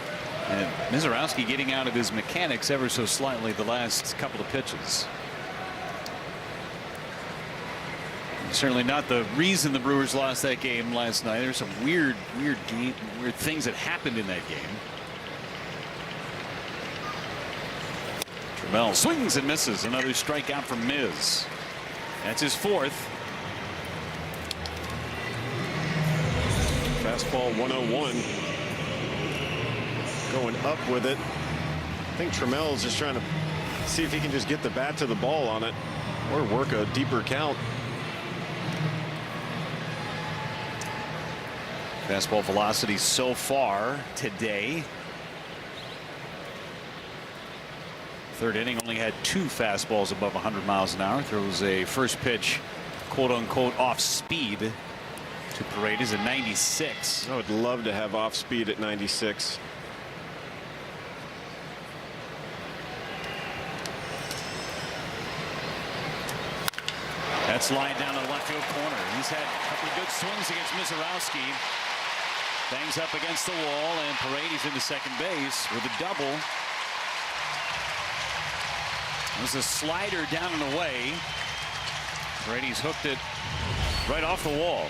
And Mizorowski getting out of his mechanics ever so slightly the last couple of pitches. Certainly not the reason the Brewers lost that game last night. There's some weird things that happened in that game. Trammell swings and misses. Another strikeout from Miz. That's his 4th. Fastball 101. going up with it. I think Trammell's just trying to see if he can just get the bat to the ball on it or work a deeper count. Fastball velocity so far today. Third inning only had 2 fastballs above 100 miles an hour. Throws a first pitch, quote unquote, off speed to Paredes at 96. I would love to have off speed at 96. That's lined down the left field corner. He's had a couple of good swings against Mizorowski. Bangs up against the wall, and Paredes into second base with a double. There's a slider down and away. Paredes hooked it right off the wall.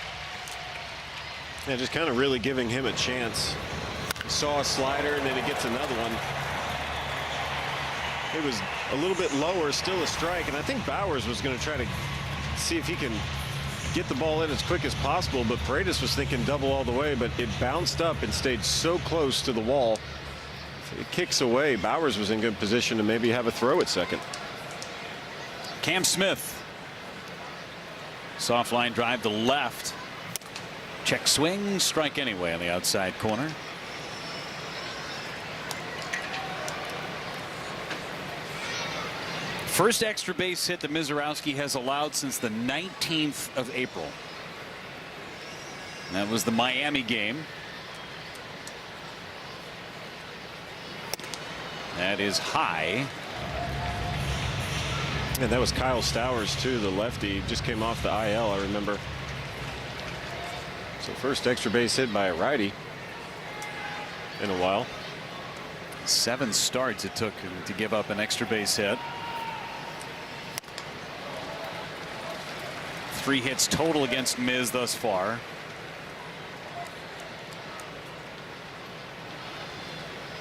Yeah, just kind of really giving him a chance. He saw a slider, and then he gets another one. It was a little bit lower, still a strike, and I think Bowers was going to try to see if he can get the ball in as quick as possible, but Paredes was thinking double all the way, but it bounced up and stayed so close to the wall. If it kicks away, Bowers was in good position to maybe have a throw at second. Cam Smith. Soft line drive to left. Check swing, strike anyway on the outside corner. First extra base hit that Mizorowski has allowed since the 19th of April. That was the Miami game. That is high. And that was Kyle Stowers too, the lefty. Just came off the IL, I remember. So first extra base hit by a righty in a while. 7 starts it took to give up an extra base hit. 3 hits total against Miz thus far.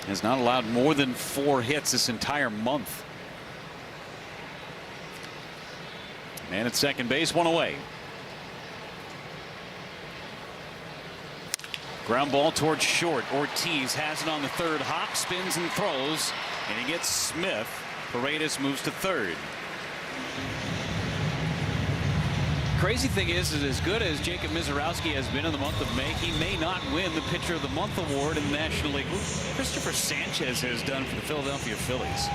Has not allowed more than 4 hits this entire month. Man at second base, 1 away. Ground ball towards short. Ortiz has it on the third hop, spins and throws, and he gets Smith. Paredes moves to third. Crazy thing is as good as Jacob Mizorowski has been in the month of May, he may not win the Pitcher of the Month award in the National League. Christopher Sanchez has done for the Philadelphia Phillies.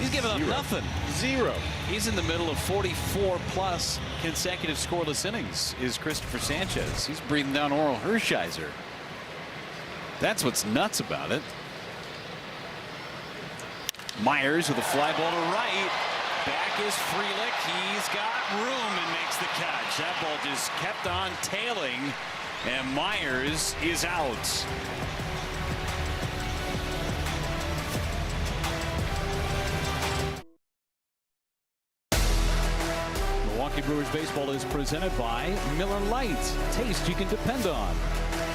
He's given up nothing. 0. He's in the middle of 44 plus consecutive scoreless innings is Christopher Sanchez. He's breathing down Oral Hershiser. That's what's nuts about it. Myers with a fly ball to right. Back is Frelick. He's got room and makes the catch. That ball just kept on tailing, and Myers is out. Milwaukee Brewers baseball is presented by Miller Lite. Taste you can depend on.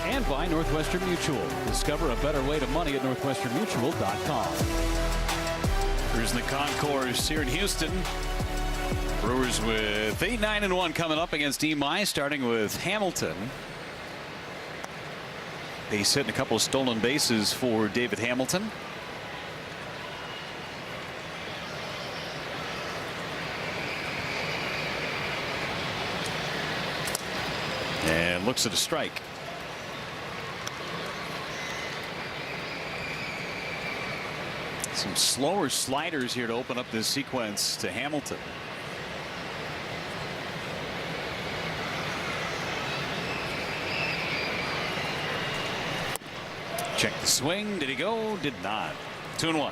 And by Northwestern Mutual. Discover a better way to money at northwesternmutual.com. Brewers in the concourse here in Houston. Brewers with 8-9-1 coming up against EMI, starting with Hamilton. Base hit and a couple of stolen bases for David Hamilton. And looks at a strike. Some slower sliders here to open up this sequence to Hamilton. Check the swing. Did he go? Did not. 2-1.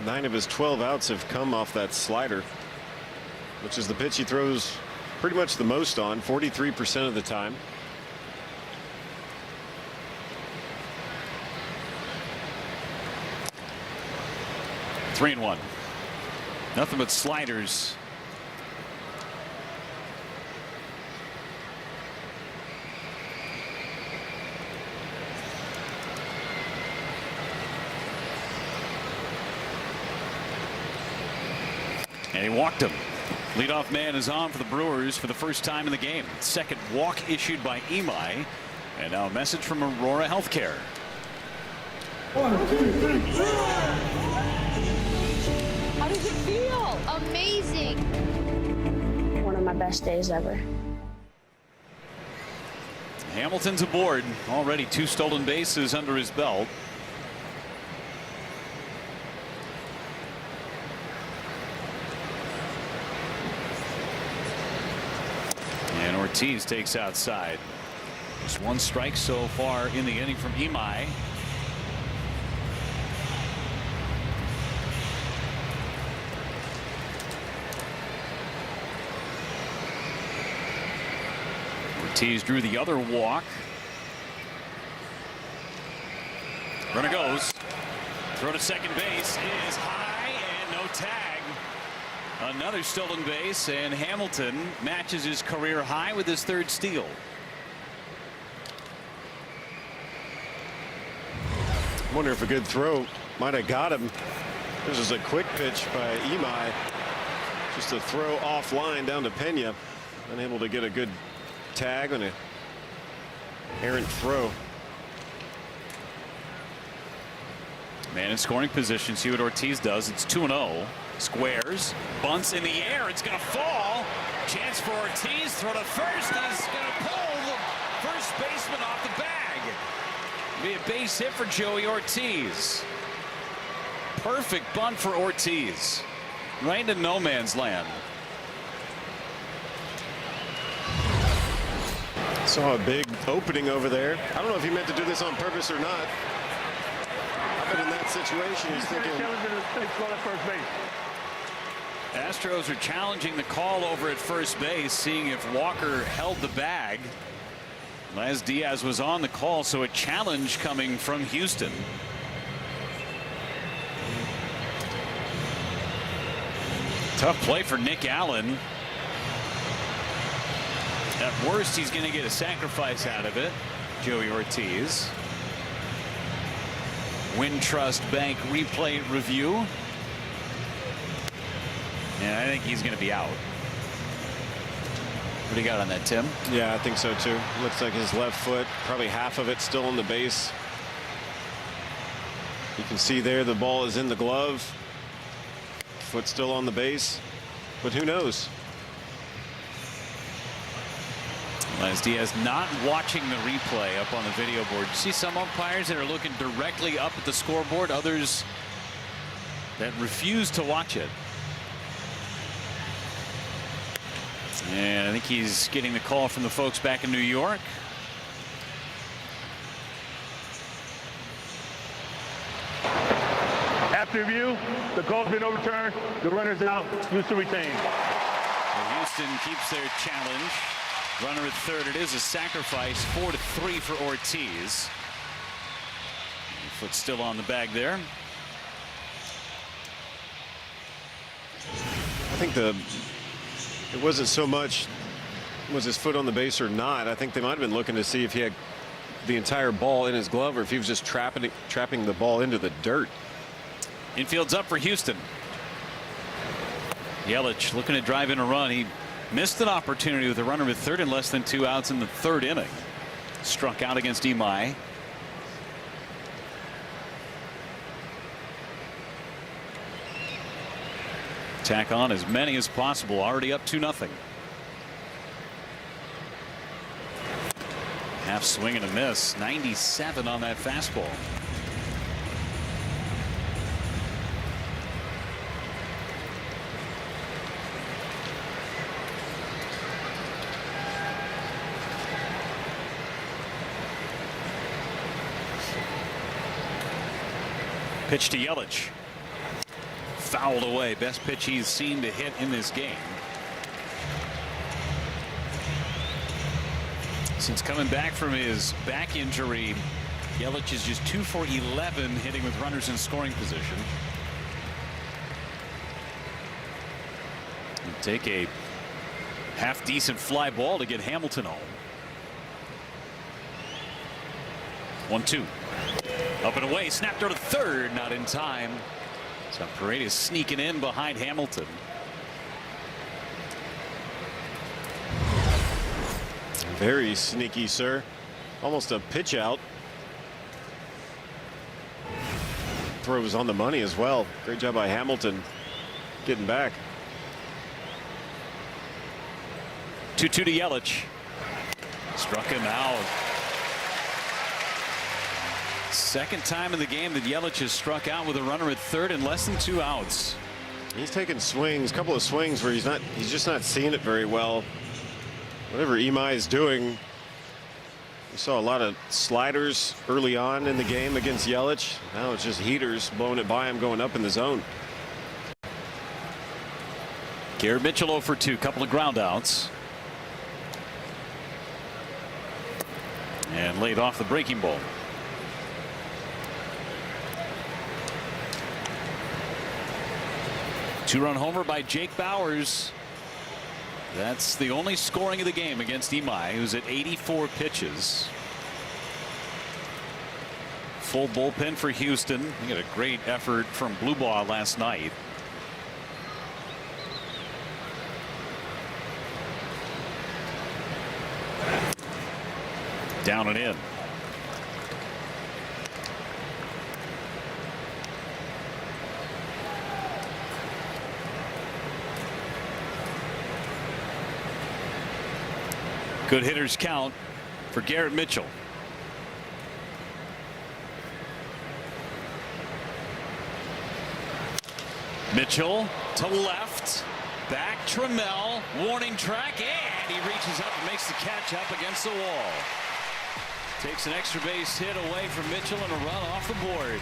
9 of his 12 outs have come off that slider, which is the pitch he throws pretty much the most on, 43% of the time. Three and 1. Nothing but sliders. And he walked him. Leadoff man is on for the Brewers for the first time in the game. Second walk issued by Imai. And now a message from Aurora Healthcare. 1, 2, 3. How does it feel? Amazing. One of my best days ever. Hamilton's aboard. Already 2 stolen bases under his belt. And Ortiz takes outside. Just 1 strike so far in the inning from Imai. Ortiz drew the other walk. Runner goes. Throw to second base is high and no tag. Another stolen base, and Hamilton matches his career high with his 3rd steal. I wonder if a good throw might have got him. This is a quick pitch by Imai. Just a throw offline down to Pena. Unable to get a good tag on an errant throw. Man in scoring position. See what Ortiz does. It's 2-0. Squares. Bunts in the air. It's going to fall. Chance for Ortiz. Throw to first. He's going to pull the first baseman off the bag. Be a base hit for Joey Ortiz. Perfect bunt for Ortiz. Right into no man's land. Saw a big opening over there. I don't know if he meant to do this on purpose or not. But in that situation, he's thinking. Astros are challenging the call over at first base, seeing if Walker held the bag. As Diaz was on the call, so a challenge coming from Houston. Tough play for Nick Allen. At worst, he's going to get a sacrifice out of it. Joey Ortiz. Wintrust Bank replay review. And I think he's going to be out. What do you got on that, Tim? Yeah, I think so too. Looks like his left foot, probably half of it still on the base. You can see there the ball is in the glove. Foot still on the base, but who knows? As Diaz not watching the replay up on the video board. You see some umpires that are looking directly up at the scoreboard, others that refuse to watch it. And I think he's getting the call from the folks back in New York. After review, the call's been overturned. The runner's out. Houston retained. And Houston keeps their challenge. Runner at third. It is a sacrifice. 4-3 for Ortiz. Foot still on the bag there. I think it wasn't so much was his foot on the base or not. I think they might have been looking to see if he had the entire ball in his glove or if he was just trapping the ball into the dirt. Infield's up for Houston. Yelich looking to drive in a run. He missed an opportunity with a runner with third and less than 2 outs in the 3rd inning. Struck out against Imai. Tack on as many as possible. Already up 2-0. Half swing and a miss. 97 on that fastball. Pitch to Yelich. Fouled away. Best pitch he's seen to hit in this game. Since coming back from his back injury, Yelich is just 2 for 11 hitting with runners in scoring position. He'd take a half decent fly ball to get Hamilton home. 1-2. Up and away. Snapped her to third. Not in time. So Paredes sneaking in behind Hamilton. Very sneaky, sir. almost a pitch out. Throw was on the money as well. Great job by Hamilton getting back. 2-2 to Yelich. Struck him out. Second time in the game that Yelich has struck out with a runner at third in less than 2 outs. He's taking swings, a couple of swings where he's just not seeing it very well. Whatever Imai is doing, we saw a lot of sliders early on in the game against Yelich. Now it's just heaters blowing it by him, going up in the zone. Garrett Mitchell 0 for 2, couple of ground outs. And laid off the breaking ball. Two-run homer by Jake Bauers. That's the only scoring of the game against Imai, who's at 84 pitches. Full bullpen for Houston. He had a great effort from Blue Ball last night. Down and in. Good hitters count for Garrett Mitchell. Mitchell to left. Back Trammell. Warning track. And he reaches up and makes the catch up against the wall. Takes an extra base hit away from Mitchell and a run off the board.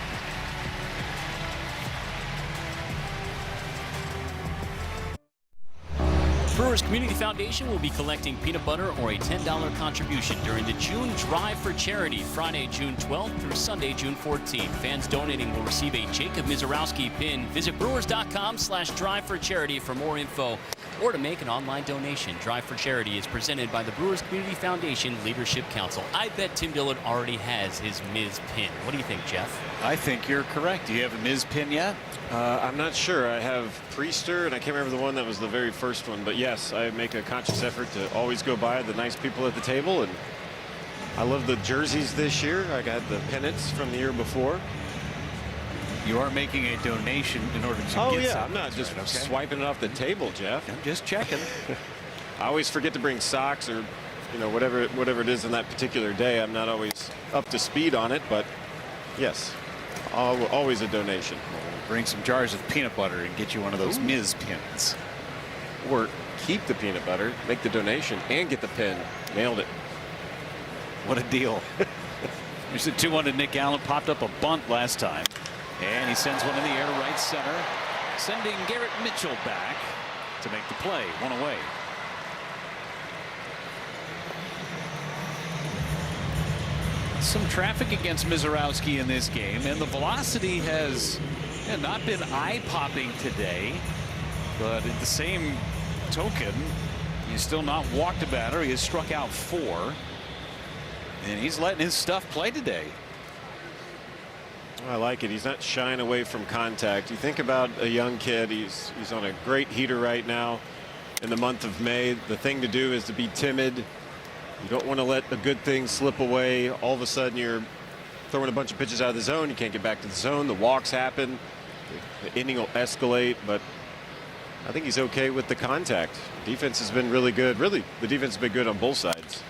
Brewers Community Foundation will be collecting peanut butter or a $10 contribution during the June Drive for Charity, Friday, June 12th through Sunday, June 14th. Fans donating will receive a Jacob Mizorowski pin. Visit brewers.com/drive for charity for more info or to make an online donation. Drive for Charity is presented by the Brewers Community Foundation Leadership Council. I bet Tim Dillard already has his Miz pin. What do you think, Jeff? I think you're correct. Do you have a Miz pin yet? I'm not sure. I have Priester, and I can't remember the one that was the very first one. But yes, I make a conscious effort to always go by the nice people at the table. And I love the jerseys this year. I got the pennants from the year before. You are making a donation in order to Oh, get yeah. some. I'm not just swiping it off the table, Jeff. I'm just checking. I always forget to bring socks or, you know, whatever it is on that particular day. I'm not always up to speed on it, but yes, always a donation. Bring some jars of peanut butter and get you one of those Miz pins. Or keep the peanut butter, make the donation, and get the pin. Nailed it. What a deal. There's a 2-1 to Nick Allen. Popped up a bunt last time. And he sends one in the air to right center. Sending Garrett Mitchell back to make the play. One away. Some traffic against Mizorowski in this game, and the velocity has not been eye-popping today, but at the same token, he's still not walked a batter. He has struck out 4, and he's letting his stuff play today. I like it. He's not shying away from contact. You think about a young kid. He's on a great heater right now in the month of May. The thing to do is to be timid. You don't want to let a good thing slip away. All of a sudden you're throwing a bunch of pitches out of the zone. You can't get back to the zone. The walks happen. The inning will escalate, but I think he's okay with the contact. Defense has been really good. Really, the defense has been good on both sides.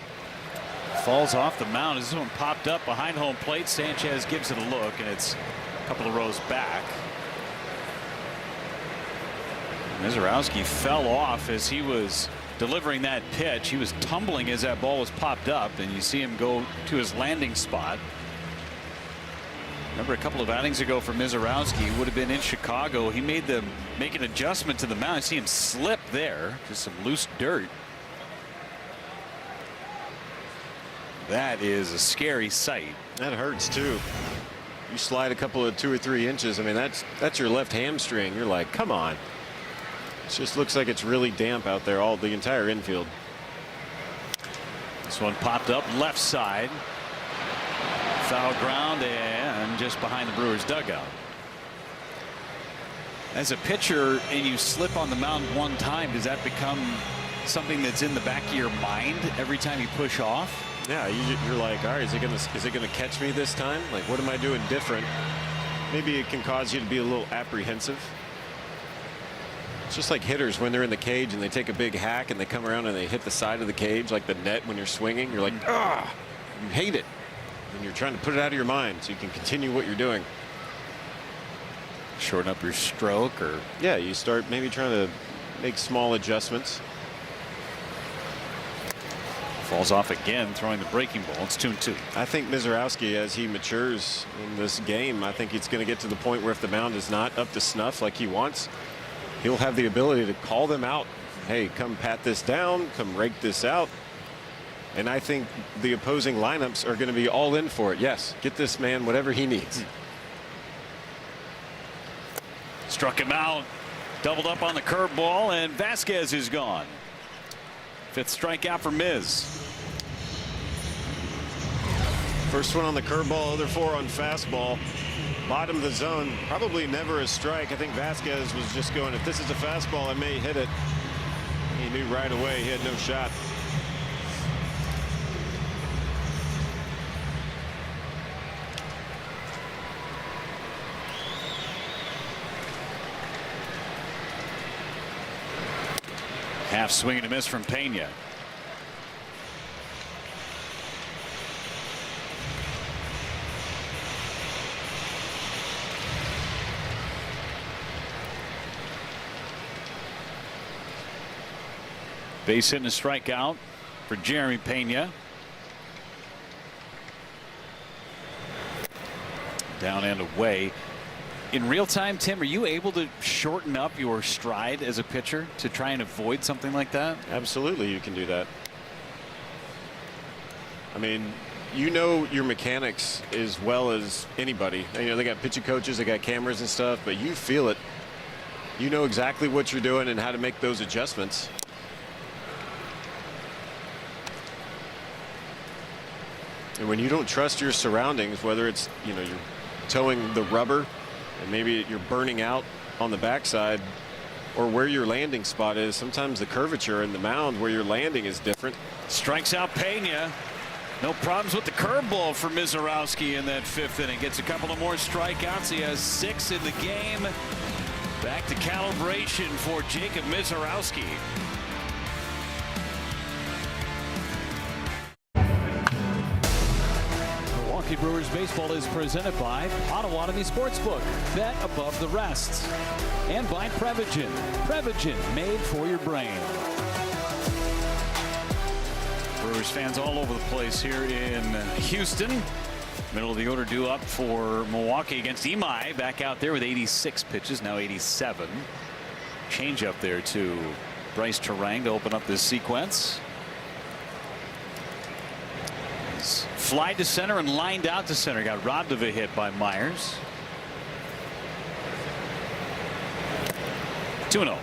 Falls off the mound. This one popped up behind home plate. Sanchez gives it a look, and it's a couple of rows back. Mizorowski fell off as he was delivering that pitch. He was tumbling as that ball was popped up, and you see him go to his landing spot. Remember a couple of outings ago for Mizorowski, he would have been in Chicago. He made them make an adjustment to the mound. I see him slip there, just some loose dirt. That is a scary sight. That hurts too. You slide a couple of 2 or 3 inches. I mean, that's your left hamstring. You're like, come on. It just looks like it's really damp out there, the entire infield. This one popped up left side. Foul ground and just behind the Brewers dugout. As a pitcher and you slip on the mound one time, does that become something that's in the back of your mind every time you push off? Yeah, you're like, all right, is it gonna catch me this time? Like, what am I doing different? Maybe it can cause you to be a little apprehensive. It's just like hitters when they're in the cage and they take a big hack and they come around and they hit the side of the cage, like the net when you're swinging. You're like, ah, you hate it. And you're trying to put it out of your mind so you can continue what you're doing. Shorten up your stroke, or yeah, you start maybe trying to make small adjustments. falls off again, throwing the breaking ball. It's 2-2. I think Mizorowski, as he matures in this game, I think it's going to get to the point where if the mound is not up to snuff like he wants, he'll have the ability to call them out. Hey, come pat this down, come rake this out. And I think the opposing lineups are going to be all in for it. Yes, get this man whatever he needs. Struck him out, doubled up on the curveball, and Vasquez is gone. Fifth strikeout for Miz. First one on the curveball, other 4 on fastball. Bottom of the zone, probably never a strike. I think Vasquez was just going, if this is a fastball, I may hit it. He knew right away he had no shot. Half swing and a miss from Pena. Base hit and a strikeout for Jeremy Pena. Down and away. In real time, Tim, are you able to shorten up your stride as a pitcher to try and avoid something like that? Absolutely, you can do that. I mean, you know your mechanics as well as anybody. You know, they got pitching coaches, they got cameras and stuff, but you feel it. You know exactly what you're doing and how to make those adjustments. And when you don't trust your surroundings, whether it's, you know, you're towing the rubber and maybe you're burning out on the backside, or where your landing spot is, sometimes the curvature in the mound where you're landing is different. Strikes out Pena. No problems with the curveball for Mizorowski in that 5th inning. Gets a couple of more strikeouts. He has 6 in the game. Back to calibration for Jacob Mizorowski. Milwaukee Brewers baseball is presented by Potawatomi Sportsbook. Bet above the rest. And by Prevagen. Prevagen, made for your brain. Brewers fans all over the place here in Houston. Middle of the order due up for Milwaukee against Imai. Back out there with 86 pitches, now 87. Change up there to Bryce Terang to open up this sequence. Fly to center and lined out to center. Got robbed of a hit by Myers. 2-0.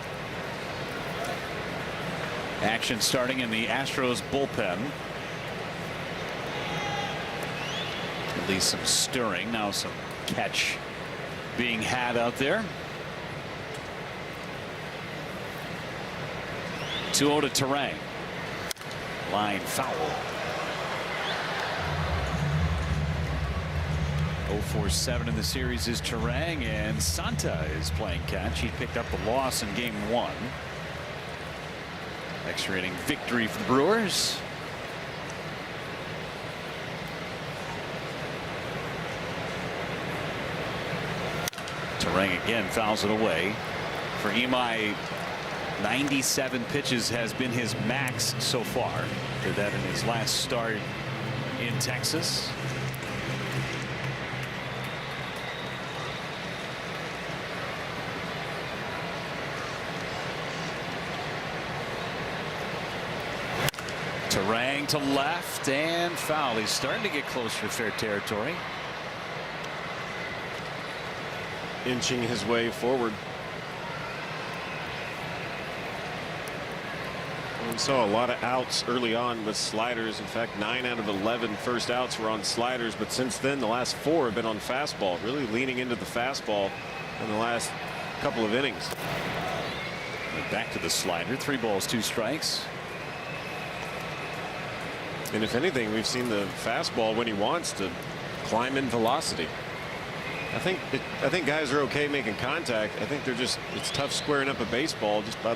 Action starting in the Astros bullpen. At least some stirring. Now some catch being had out there. 2-0 to Terang. Line foul. 0-4-7 in the series is Terang, and Santa is playing catch. He picked up the loss in game 1. Extra inning victory for the Brewers. Terang again fouls it away. For Imai, 97 pitches has been his max so far. Did that in his last start in Texas. Terang to left and foul. He's starting to get closer to fair territory. Inching his way forward. We saw a lot of outs early on with sliders. In fact, 9 out of 11 first outs were on sliders, but since then the last 4 have been on fastball, really leaning into the fastball in the last couple of innings. Back to the slider. 3 balls, 2 strikes. And if anything, we've seen the fastball when he wants to climb in velocity. I think guys are okay making contact. I think it's tough squaring up a baseball just by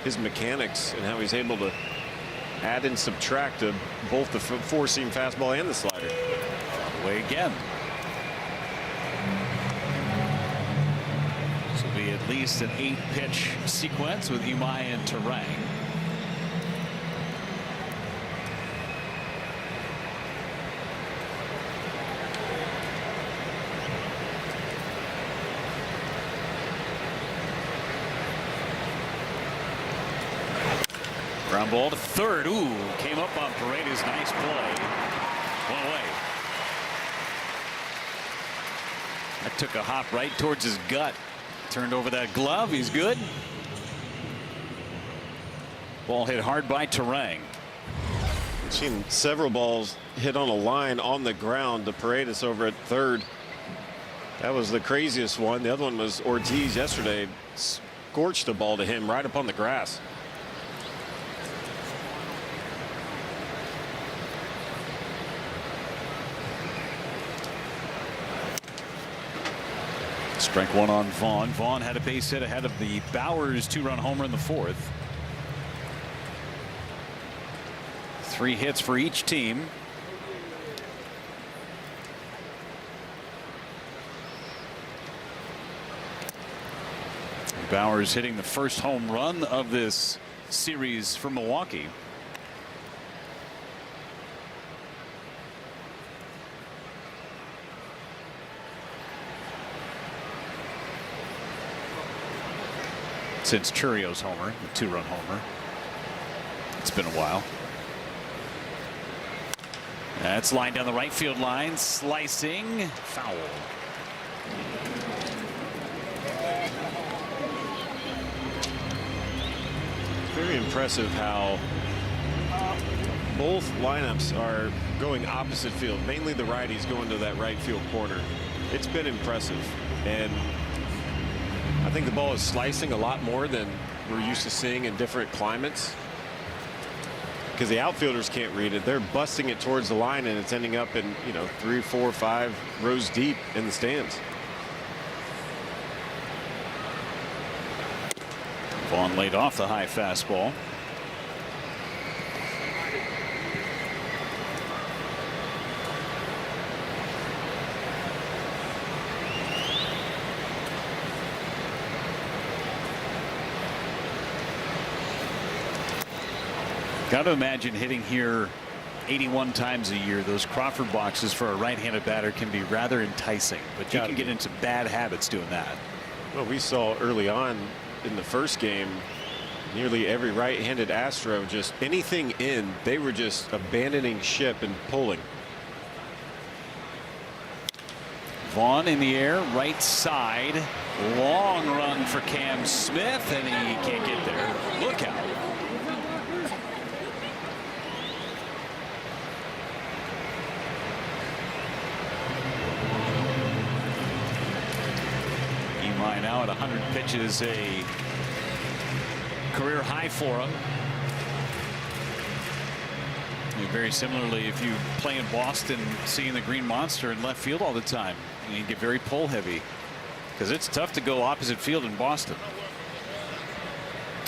his mechanics and how he's able to add and subtract to both the four-seam fastball and the slider. Away again. This will be at least an 8-pitch sequence with Imai and Terang. Ground ball to third. Ooh, came up on Paredes. Nice play. One away. That took a hop right towards his gut. Turned over that glove. He's good. Ball hit hard by Terang. We've seen several balls hit on a line on the ground to Paredes over at third. That was the craziest one. The other one was Ortiz yesterday. Scorched a ball to him right up on the grass. Strike one on Vaughn. Vaughn had a base hit ahead of the Bowers 2-run homer in the fourth. 3 hits for each team. Bowers hitting the first home run of this series for Milwaukee. Since Churio's homer, the 2-run homer. It's been a while. That's lined down the right field line, slicing, foul. Very impressive how both lineups are going opposite field. Mainly the righties going to that right field corner. It's been impressive, and I think the ball is slicing a lot more than we're used to seeing in different climates, because the outfielders can't read it. They're busting it towards the line, and it's ending up in 3, 4, 5 rows deep in the stands. Vaughn laid off the high fastball. Got to imagine hitting here 81 times a year. Those Crawford boxes for a right-handed batter can be rather enticing, but you can get into bad habits doing that. Well, we saw early on in the first game, nearly every right-handed Astro, just anything in, they were just abandoning ship and pulling. Vaughn in the air, right side, long run for Cam Smith, and he can't get there. Look out. Now at 100 pitches, a career high for him. Very similarly, if you play in Boston, seeing the Green Monster in left field all the time, you get very pull heavy, because it's tough to go opposite field in Boston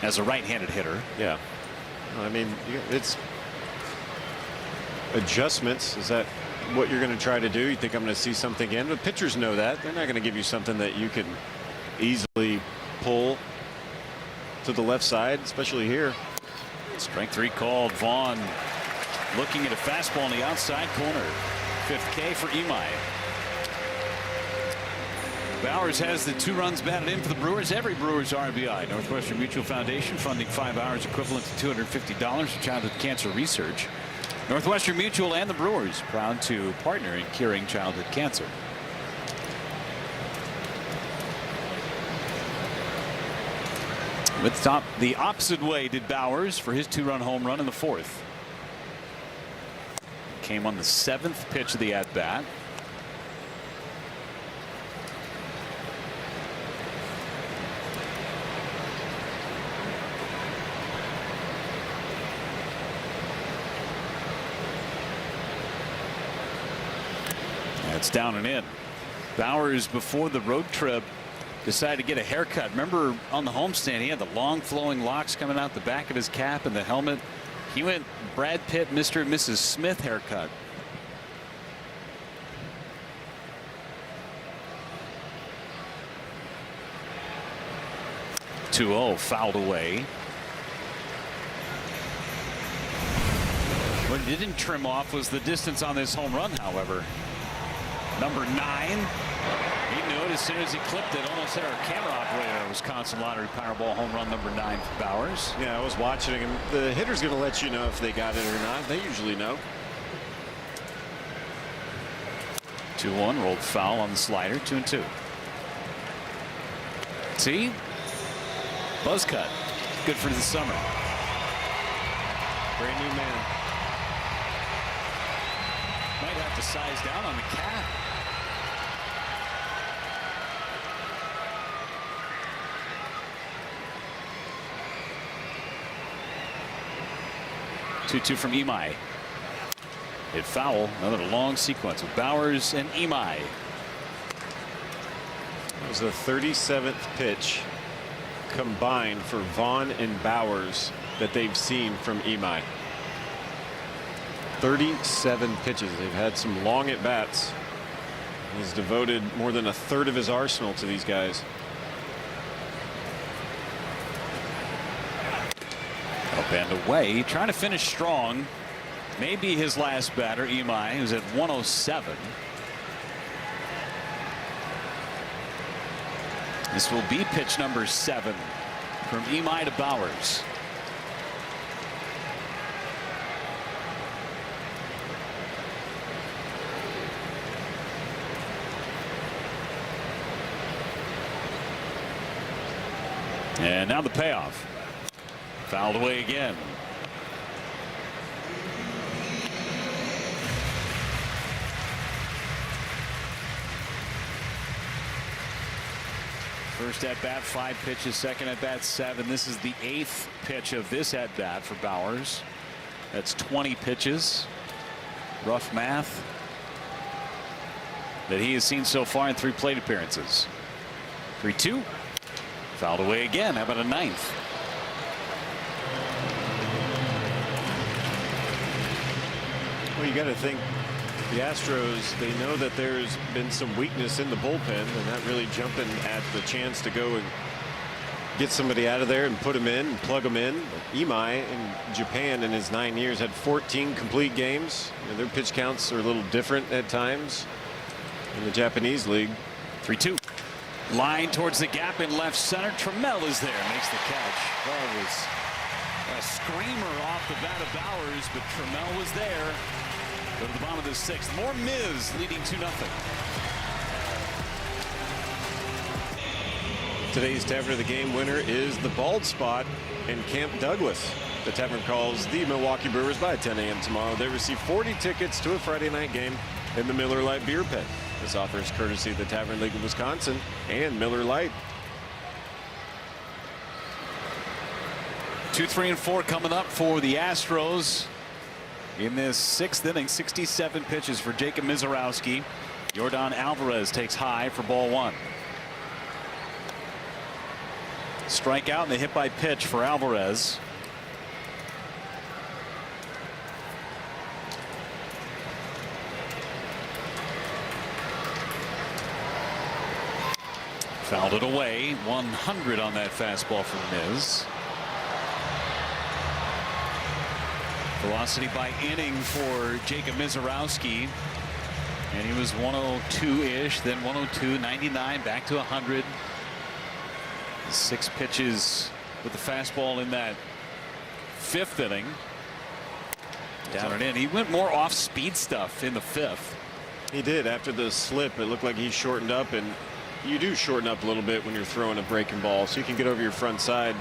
as a right-handed hitter. Yeah, I mean, it's adjustments. Is that what you're going to try to do? You think I'm going to see something in? But pitchers know that. They're not going to give you something that you can easily pull to the left side, especially here. Strike 3 called. Vaughn looking at a fastball on the outside corner. 5th K for Imai. Bowers has the 2 runs batted in for the Brewers. Every Brewers RBI. Northwestern Mutual Foundation funding 5 hours equivalent to $250 for childhood cancer research. Northwestern Mutual and the Brewers proud to partner in curing childhood cancer. With top the opposite way did Bowers for his 2-run home run in the 4th. Came on the 7th pitch of the at-bat. It's down and in. Bowers, before the road trip, decided to get a haircut. Remember on the homestand, he had the long flowing locks coming out the back of his cap and the helmet. He went Brad Pitt, Mr. and Mrs. Smith haircut. (2-0) fouled away. What he didn't trim off was the distance on this home run, however. Number 9. He knew it as soon as he clipped it. Almost hit our camera operator. Wisconsin Lottery Powerball home run number 9 for Bowers. Yeah, I was watching him. The hitter's going to let you know if they got it or not. They usually know. 2-1, rolled foul on the slider. 2-2. See? Buzz cut. Good for the summer. Brand new man. Might have to size down on the cap. Two from Imai. Hit foul. Another long sequence with Bowers and Imai. That was the 37th pitch combined for Vaughn and Bowers that they've seen from Imai. 37 pitches. They've had some long at bats. He's devoted more than a third of his arsenal to these guys. Up and away, trying to finish strong. Maybe his last batter, Imai, who's at 107. This will be pitch number 7 from Imai to Bowers. And now the payoff. Fouled away again. First at bat, 5 pitches. Second at bat, 7. This is the 8th pitch of this at bat for Bowers. That's 20 pitches. Rough math that he has seen so far in 3 plate appearances. 3-2. Fouled away again. How about a 9th? Well, you got to think the Astros, they know that there's been some weakness in the bullpen. They're not really jumping at the chance to go and get somebody out of there and put him in and plug him in. But Imai in Japan in his 9 years had 14 complete games. You know, their pitch counts are a little different at times in the Japanese league. 3-2. Line towards the gap in left center. Trammell is there, makes the catch. That was a screamer off the bat of Bowers, but Trammell was there. Go to the bottom of the 6th. More Miz leading 2-0. Today's Tavern of the Game winner is the Bald Spot in Camp Douglas. The tavern calls the Milwaukee Brewers by 10 a.m. tomorrow. They receive 40 tickets to a Friday night game in the Miller Lite Beer Pit. This offer is courtesy of the Tavern League of Wisconsin and Miller Lite. 2, 3, and 4 coming up for the Astros in this 6th inning. 67 pitches for Jacob Mizorowski. Yordan Alvarez takes high for ball 1. Strikeout and the hit by pitch for Alvarez. Fouled it away. 100 on that fastball from Miz. Velocity by inning for Jacob Mizorowski. And he was 102-ish, then 102, 99, back to 100. 6 pitches with the fastball in that 5th inning. Down and in. He went more off-speed stuff in the 5th. He did. After the slip, it looked like he shortened up, and you do shorten up a little bit when you're throwing a breaking ball, so you can get over your front side.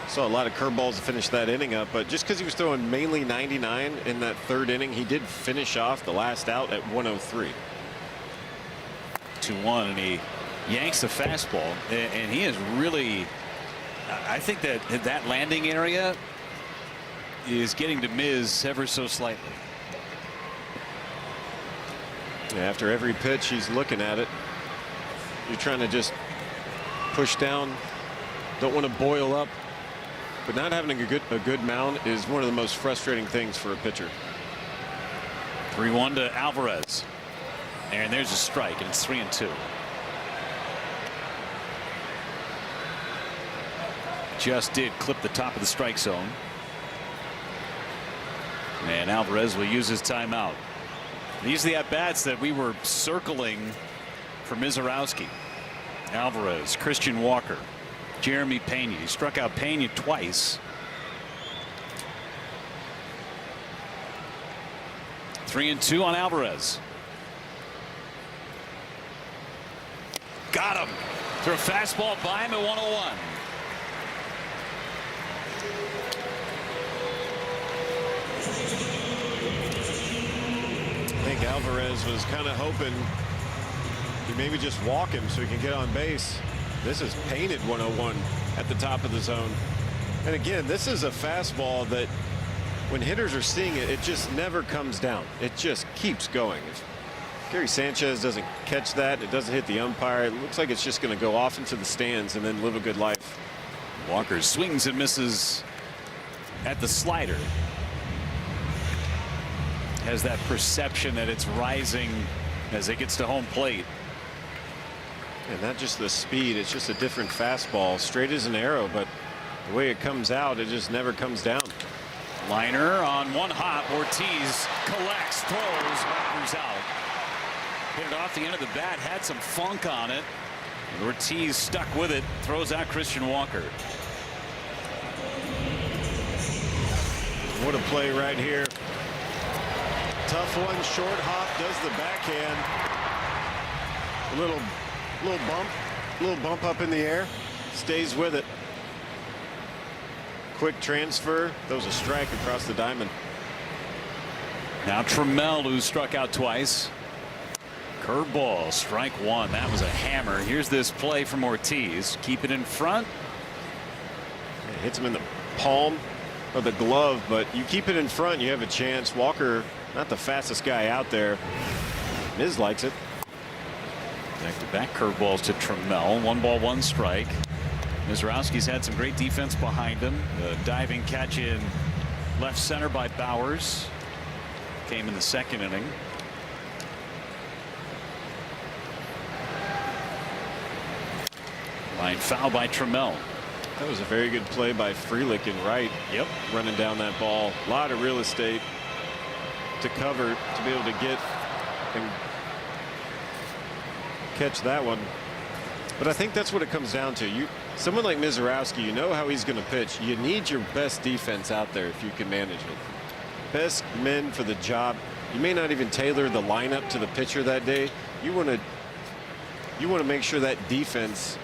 Saw a lot of curveballs to finish that inning up, but just because he was throwing mainly 99 in that 3rd inning, he did finish off the last out at 103. 2-1, and he yanks the fastball, and he is really, I think that landing area is getting to Miz ever so slightly. After every pitch, he's looking at it. You're trying to just push down. Don't want to boil up. But not having a good mound is one of the most frustrating things for a pitcher. 3-1 to Alvarez. And there's a strike, and it's 3-2. Just did clip the top of the strike zone. And Alvarez will use his timeout. These are the at-bats that we were circling for Mizorowski. Alvarez, Christian Walker, Jeremy Pena. He struck out Pena twice. 3-2 on Alvarez. Got him. Threw a fastball by him at 101. I think Alvarez was kind of hoping he maybe just walk him so he can get on base. This is painted 101 at the top of the zone. And again, this is a fastball that when hitters are seeing it, it just never comes down. It just keeps going. If Gary Sanchez doesn't catch that, it doesn't hit the umpire, it looks like it's just going to go off into the stands and then live a good life. Walker swings and misses at the slider. Has that perception that it's rising as it gets to home plate. And not just the speed, it's just a different fastball. Straight as an arrow, but the way it comes out, it just never comes down. Liner on one hop. Ortiz collects, throws, Walker's out. Hit it off the end of the bat, had some funk on it. And Ortiz stuck with it, throws out Christian Walker. What a play right here. Tough one, short hop, does the backhand. A little bump up in the air, stays with it. Quick transfer, throws a strike across the diamond. Now Trammell, who struck out twice. Curveball, strike one. That was a hammer. Here's this play from Ortiz. Keep it in front. It hits him in the palm of the glove, but you keep it in front, you have a chance. Walker, not the fastest guy out there. Miz likes it. Back-to-back curveballs to Trammell. 1 ball, 1 strike. Mizorowski's had some great defense behind him. The diving catch in left center by Bowers came in the second inning. Line foul by Trammell. That was a very good play by Frelick in right. Yep. Running down that ball. A lot of real estate to cover to be able to get and catch that one. But I think that's what it comes down to. Someone like Mizorowski, you know how he's going to pitch. You need your best defense out there if you can manage it. Best men for the job. You may not even tailor the lineup to the pitcher that day. You want to make sure that defense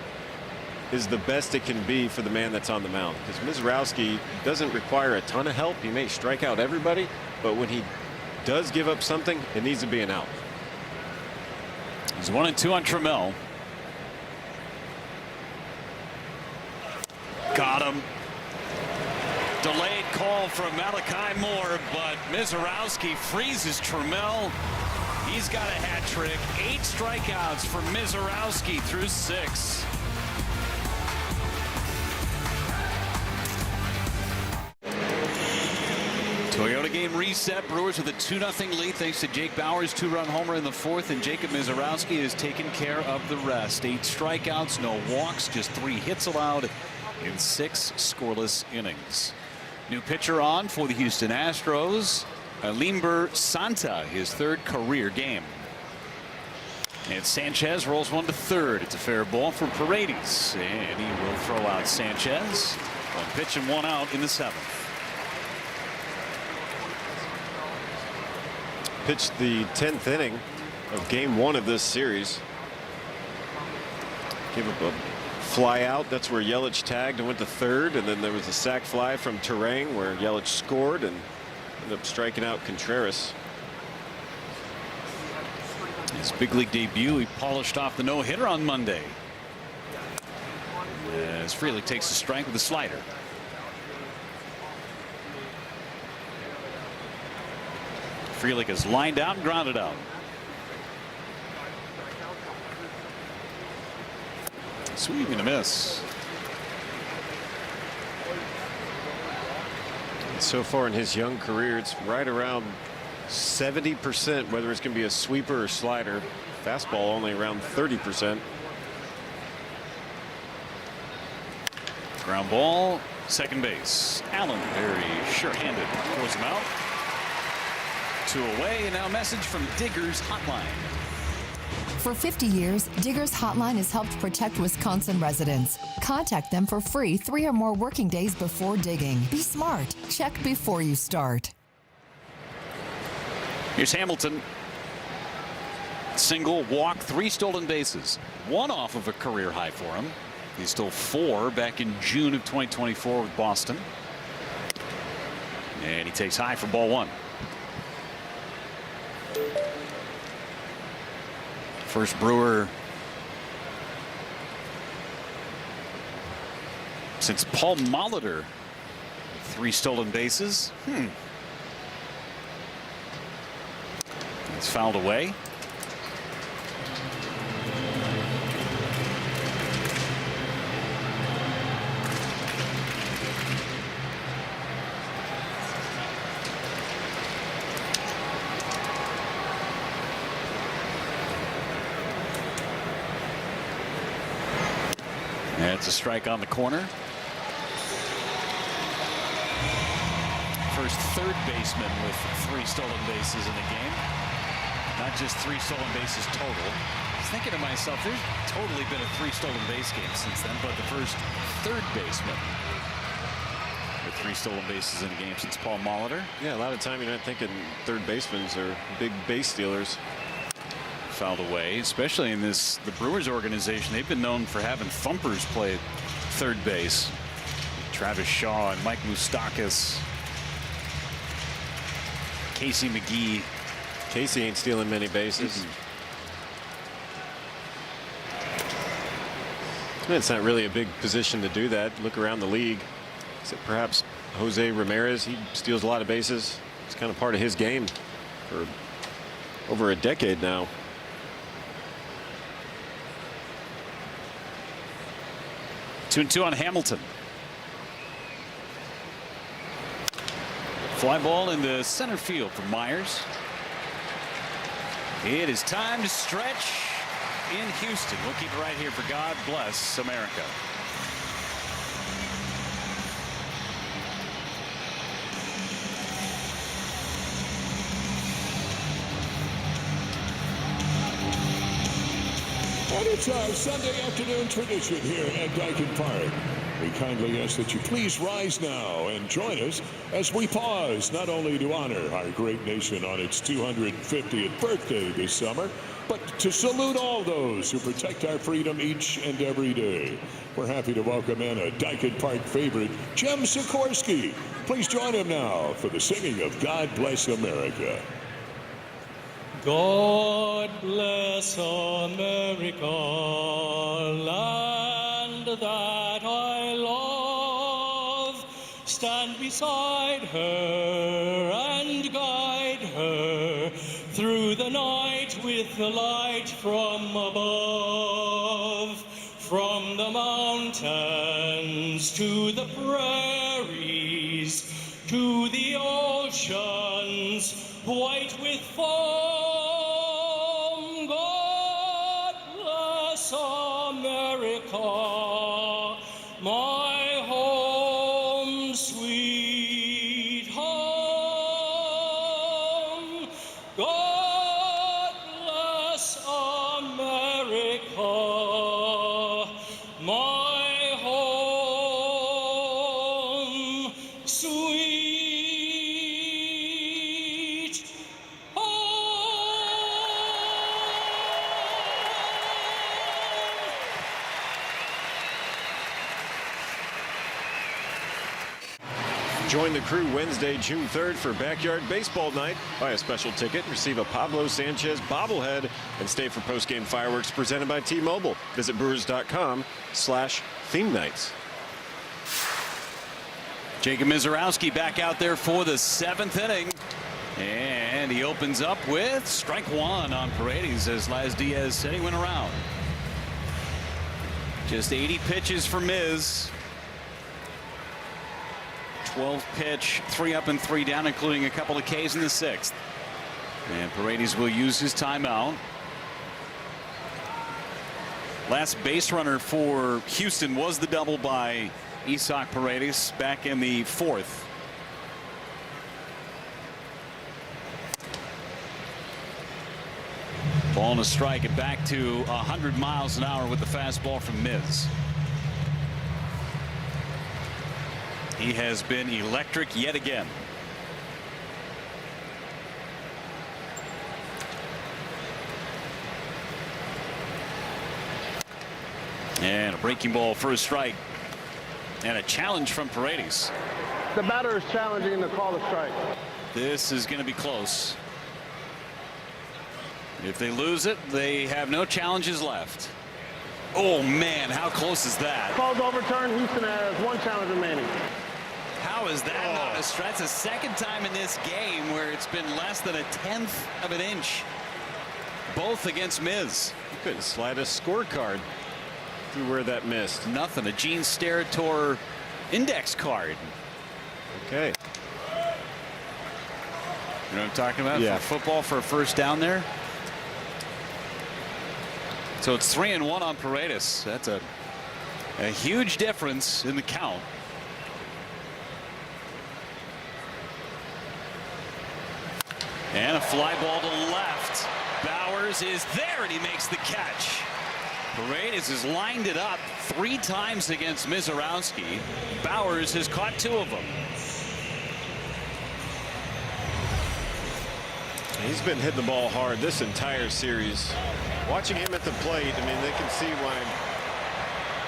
is the best it can be for the man that's on the mound. Because Mizorowski doesn't require a ton of help. He may strike out everybody, but when he does give up something, it needs to be an out. He's 1-2 on Trammell. Got him. Delayed call from Malachi Moore, but Mizorowski freezes Trammell. He's got a hat trick. 8 strikeouts for Mizorowski through 6. Toyota game reset. Brewers with a 2-0 lead thanks to Jake Bauers' 2-run homer in the 4th, and Jacob Mizorowski has taken care of the rest. 8 strikeouts, no walks, just 3 hits allowed in 6 scoreless innings. New pitcher on for the Houston Astros, Limber Santa, his 3rd career game. And Sanchez rolls one to third. It's a fair ball for Paredes, and he will throw out Sanchez. 1 pitch and 1 out in the 7th. Pitched the 10th inning of game 1 of this series. Gave up a fly out. That's where Yelich tagged and went to third, and then there was a sac fly from Terang where Yelich scored and ended up striking out Contreras. His big league debut, he polished off the no-hitter on Monday. As Frelick takes a strike with a slider. Frelick is lined out and grounded out. Swing and a miss. So far in his young career, it's right around 70%, whether it's going to be a sweeper or slider. Fastball only around 30%. Ground ball, second base. Allen very sure-handed. Throws him out. 2 away, and now a message from Digger's Hotline. For 50 years, Digger's Hotline has helped protect Wisconsin residents. Contact them for free 3 or more working days before digging. Be smart. Check before you start. Here's Hamilton. Single, walk, 3 stolen bases. 1 off of a career high for him. He stole 4 back in June of 2024 with Boston. And he takes high for ball 1. First Brewer since Paul Molitor. 3 stolen bases. It's fouled away. That's a strike on the corner. First third baseman with 3 stolen bases in a game. Not just 3 stolen bases total. I was thinking to myself, there's totally been a 3 stolen base game since then, but the first third baseman with 3 stolen bases in a game since Paul Molitor. Yeah, a lot of time you're not thinking third basemen are big base stealers. Fouled away, especially in the Brewers organization. They've been known for having thumpers play third base. Travis Shaw and Mike Moustakas. Casey McGee. Casey ain't stealing many bases. It's not really a big position to do that. Look around the league. Except perhaps Jose Ramirez. He steals a lot of bases. It's kind of part of his game for over a decade now. 2-2 on Hamilton. Fly ball in the center field for Myers. It is time to stretch in Houston. We'll keep it right here for God Bless America. And it's our Sunday afternoon tradition here at Dyken Park. We kindly ask that you please rise now and join us as we pause not only to honor our great nation on its 250th birthday this summer, but to salute all those who protect our freedom each and every day. We're happy to welcome in a Dyken Park favorite, Jim Sikorsky. Please join him now for the singing of God Bless America. God bless America, land that I love. Stand beside her and guide her through the night with the light from above. From the mountains to the prairies, to the oceans, white with foam. America, my home, sweet home. God bless America, my home, sweet Join the crew Wednesday, June 3rd for Backyard Baseball Night. Buy a special ticket, receive a Pablo Sanchez bobblehead, and stay for post-game fireworks presented by T-Mobile. Visit Brewers.com/theme nights. Jacob Mizorowski back out there for the 7th inning. And he opens up with strike 1 on Paredes as Laz Diaz said he went around. Just 80 pitches for Miz. 12 pitch, 3 up and 3 down, including a couple of Ks in the 6th. And Paredes will use his timeout. Last base runner for Houston was the double by Isaac Paredes back in the 4th. Ball and a strike, and back to 100 miles an hour with the fastball from Miz. He has been electric yet again. And a breaking ball for a strike. And a challenge from Paredes. The batter is challenging to call a strike. This is going to be close. If they lose it, they have no challenges left. Oh, man, how close is that? Call's overturned. Houston has 1 challenge remaining. How is that not a strike? It's the second time in this game where it's been less than 1/10 of an inch. Both against Miz. You couldn't slide a scorecard through where that missed. Nothing. A Gene Steratore index card. Okay. You know what I'm talking about? Yeah. For football for a first down there. So it's 3-1 on Paredes. That's a huge difference in the count. And a fly ball to left. Bowers is there, and he makes the catch. Paredes has lined it up 3 times against Mizorowski. Bowers has caught 2 of them. He's been hitting the ball hard this entire series. Watching him at the plate, I mean, they can see why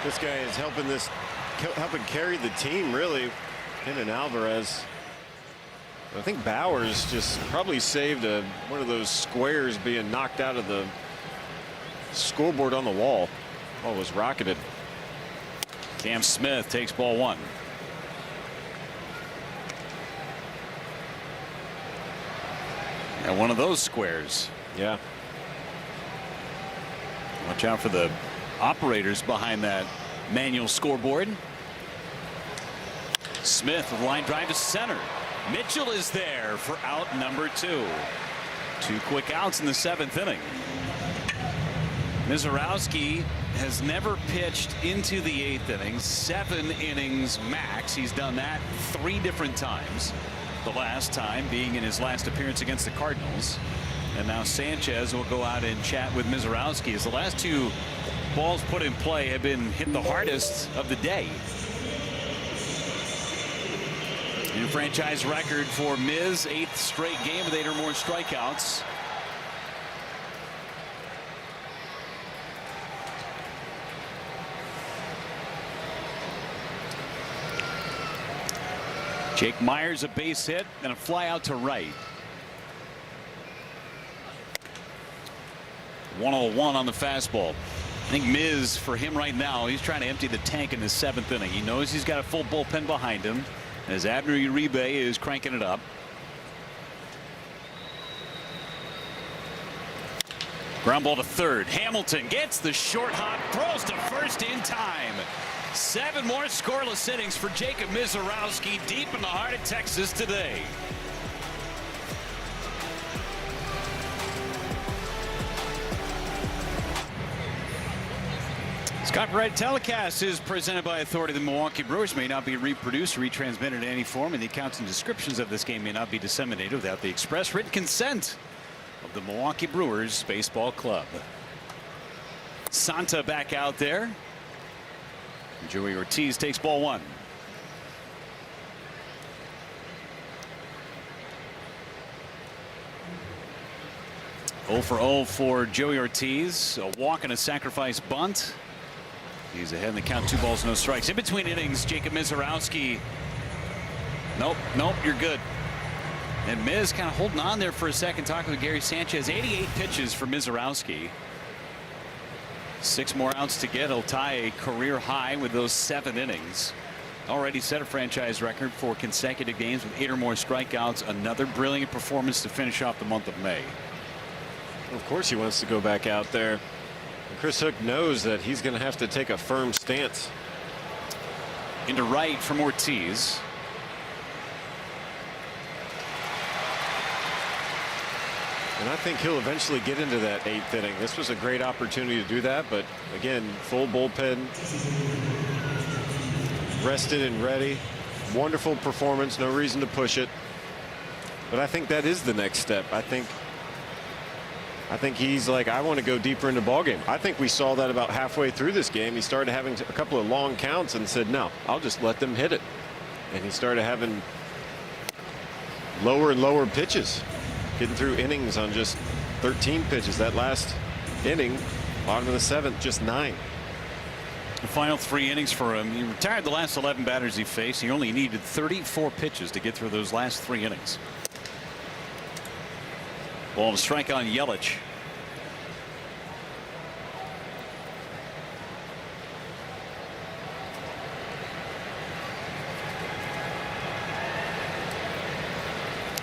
this guy is helping carry the team, really. Him and Alvarez. I think Bowers just probably saved one of those squares being knocked out of the scoreboard on the wall. Oh, it was rocketed. Cam Smith takes ball 1. And one of those squares. Yeah. Watch out for the operators behind that manual scoreboard. Smith with line drive to center. Mitchell is there for out number 2. 2 quick outs in the 7th inning. Mizorowski has never pitched into the 8th inning. 7 innings max. He's done that 3 different times. The last time being in his last appearance against the Cardinals. And now Sanchez will go out and chat with Mizorowski, as the last 2 balls put in play have been hit the hardest of the day. New franchise record for Miz, 8th straight game with 8 or more strikeouts. Jake Myers, a base hit and a fly out to right. 101 on the fastball. I think Miz, for him right now, he's trying to empty the tank in the 7th inning. He knows he's got a full bullpen behind him, as Abner Uribe is cranking it up. Ground ball to third. Hamilton gets the short hop, throws to first in time. 7 more scoreless innings for Jacob Mizorowski, deep in the heart of Texas today. Copyrighted telecast is presented by authority of the Milwaukee Brewers. May not be reproduced or retransmitted in any form, and the accounts and descriptions of this game may not be disseminated without the express written consent of the Milwaukee Brewers Baseball Club. Santa back out there. Joey Ortiz takes ball 1. Oh for 0 for Joey Ortiz. A walk and a sacrifice bunt. He's ahead in the count, 2 balls, no strikes. In between innings, Jacob Mizorowski. Nope, you're good. And Miz kind of holding on there for a second, talking with Gary Sanchez. 88 pitches for Mizorowski. 6 more outs to get. He'll tie a career high with those 7 innings. Already set a franchise record for consecutive games with 8 or more strikeouts. Another brilliant performance to finish off the month of May. Of course he wants to go back out there. Chris Hook knows that he's going to have to take a firm stance. Into right from Ortiz. And I think he'll eventually get into that 8th inning. This was a great opportunity to do that, but again, full bullpen, rested and ready. Wonderful performance, no reason to push it. But I think that is the next step. I think he's like, I want to go deeper into ball game. I think we saw that about halfway through this game. He started having a couple of long counts and said, no, I'll just let them hit it. And he started having lower and lower pitches, getting through innings on just 13 pitches. That last inning, bottom of the 7th, just 9. The final 3 innings for him. He retired the last 11 batters he faced. He only needed 34 pitches to get through those last 3 innings. Ball to strike on Yelich.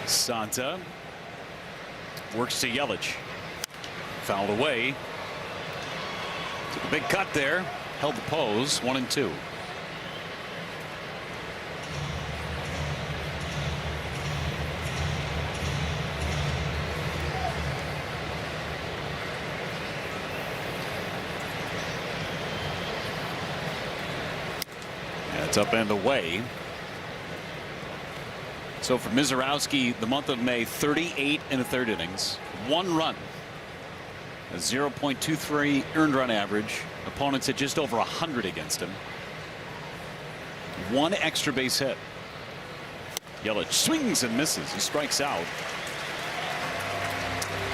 Santa works to Yelich. Fouled away. Took a big cut there. Held the pose. 1-2. It's up and away. So for Mizorowski, the month of May, 38 1/3 innings, 1 run, a 0.23 earned run average. Opponents hit just over 100 against him. 1 extra base hit. Yelich swings and misses. He strikes out.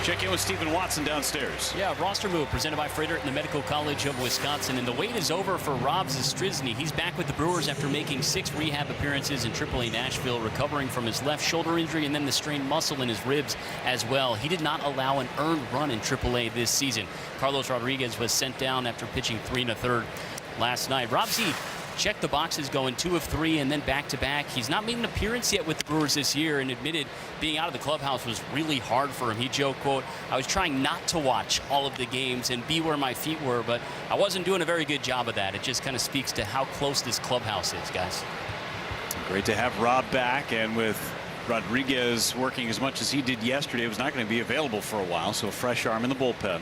Check in with Stephen Watson downstairs. Yeah, roster move presented by Freighter and the Medical College of Wisconsin. And the wait is over for Rob Zastryzny. He's back with the Brewers after making 6 rehab appearances in AAA Nashville, recovering from his left shoulder injury and then the strained muscle in his ribs as well. He did not allow an earned run in AAA this season. Carlos Rodriguez was sent down after pitching 3 1/3 last night. Rob Z checked the boxes, going 2 of 3 and then back-to-back. He's not made an appearance yet with the Brewers this year and admitted being out of the clubhouse was really hard for him. He joked, quote, "I was trying not to watch all of the games and be where my feet were, but I wasn't doing a very good job of that." It just kind of speaks to how close this clubhouse is, guys. Great to have Rob back, and with Rodriguez working as much as he did yesterday, it was not going to be available for a while, so a fresh arm in the bullpen.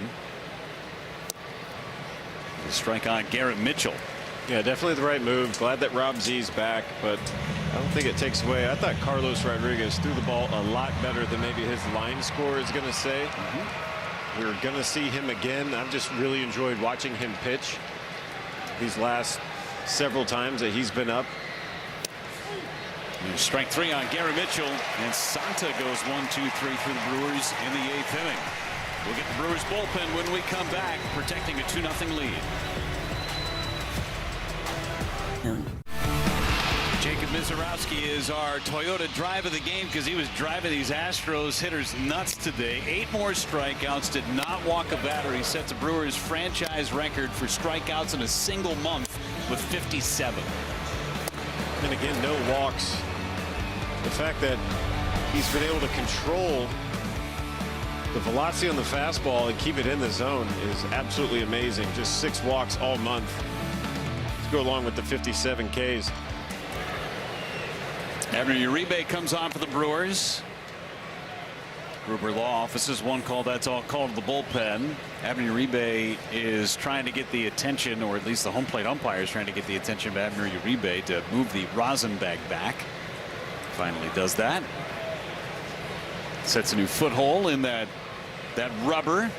The strike on Garrett Mitchell. Yeah, definitely the right move. Glad that Rob Z's back, but I don't think it takes away. I thought Carlos Rodriguez threw the ball a lot better than maybe his line score is going to say. We're going to see him again. I've just really enjoyed watching him pitch these last several times that he's been up. And strike 3 on Garrett Mitchell, and Santa goes 1-2-3 for the Brewers in the 8th inning. We'll get the Brewers bullpen when we come back, protecting a 2-0 lead. Jacob Mizorowski is our Toyota drive of the game because he was driving these Astros hitters nuts today. 8 more strikeouts, did not walk a batter. He sets the Brewers franchise record for strikeouts in a single month with 57. And again, no walks. The fact that he's been able to control the velocity on the fastball and keep it in the zone is absolutely amazing. Just 6 walks all month. Let's go along with the 57 Ks. Abner Uribe comes on for the Brewers. Gruber Law Offices, 1 call, that's all called to the bullpen. Abner Uribe is trying to get the attention, or at least the home plate umpire is trying to get the attention of Abner Uribe to move the rosin bag back. Finally does that. Sets a new foothold in that rubber.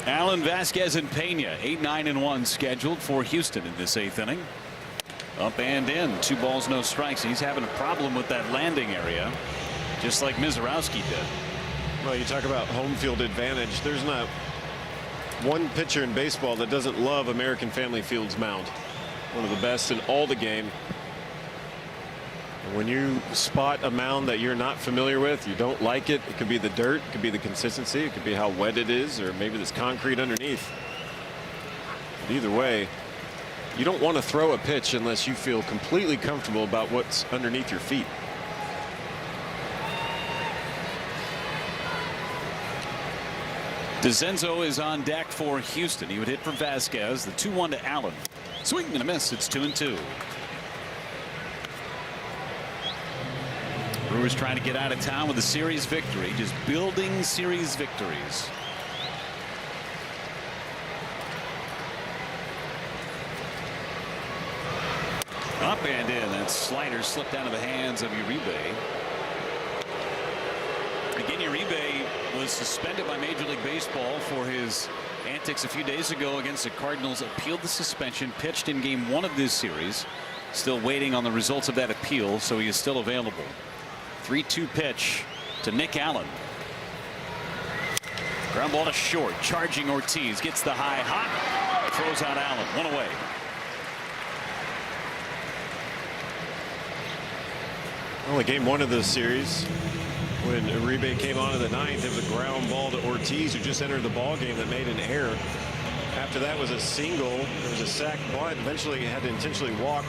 Alan Vasquez and Pena, 8-9-1 scheduled for Houston in this 8th inning. Up and in, 2 balls, no strikes. He's having a problem with that landing area, just like Mizorowski did. Well, you talk about home field advantage. There's not one pitcher in baseball that doesn't love American Family Field's mound. One of the best in all the game. And when you spot a mound that you're not familiar with, you don't like it. It could be the dirt, it could be the consistency, it could be how wet it is, or maybe there's concrete underneath. But either way, you don't want to throw a pitch unless you feel completely comfortable about what's underneath your feet. DeCenzo is on deck for Houston. He would hit for Vasquez. The 2-1 to Allen. Swing and a miss. It's 2-2. Brewers trying to get out of town with a series victory. Just building series victories. Up and in. That slider slipped out of the hands of Uribe. Again, Uribe was suspended by Major League Baseball for his antics a few days ago against the Cardinals. Appealed the suspension, pitched in game 1 of this series. Still waiting on the results of that appeal, so he is still available. 3-2 pitch to Nick Allen. Ground ball to short. Charging Ortiz. Gets the high hot. Throws out Allen. 1 away. Only game 1 of this series, when Uribe came on in the 9th, it was a ground ball to Ortiz, who just entered the ball game, that made an error. After that was a single. There was a sac bunt. Eventually he had to intentionally walk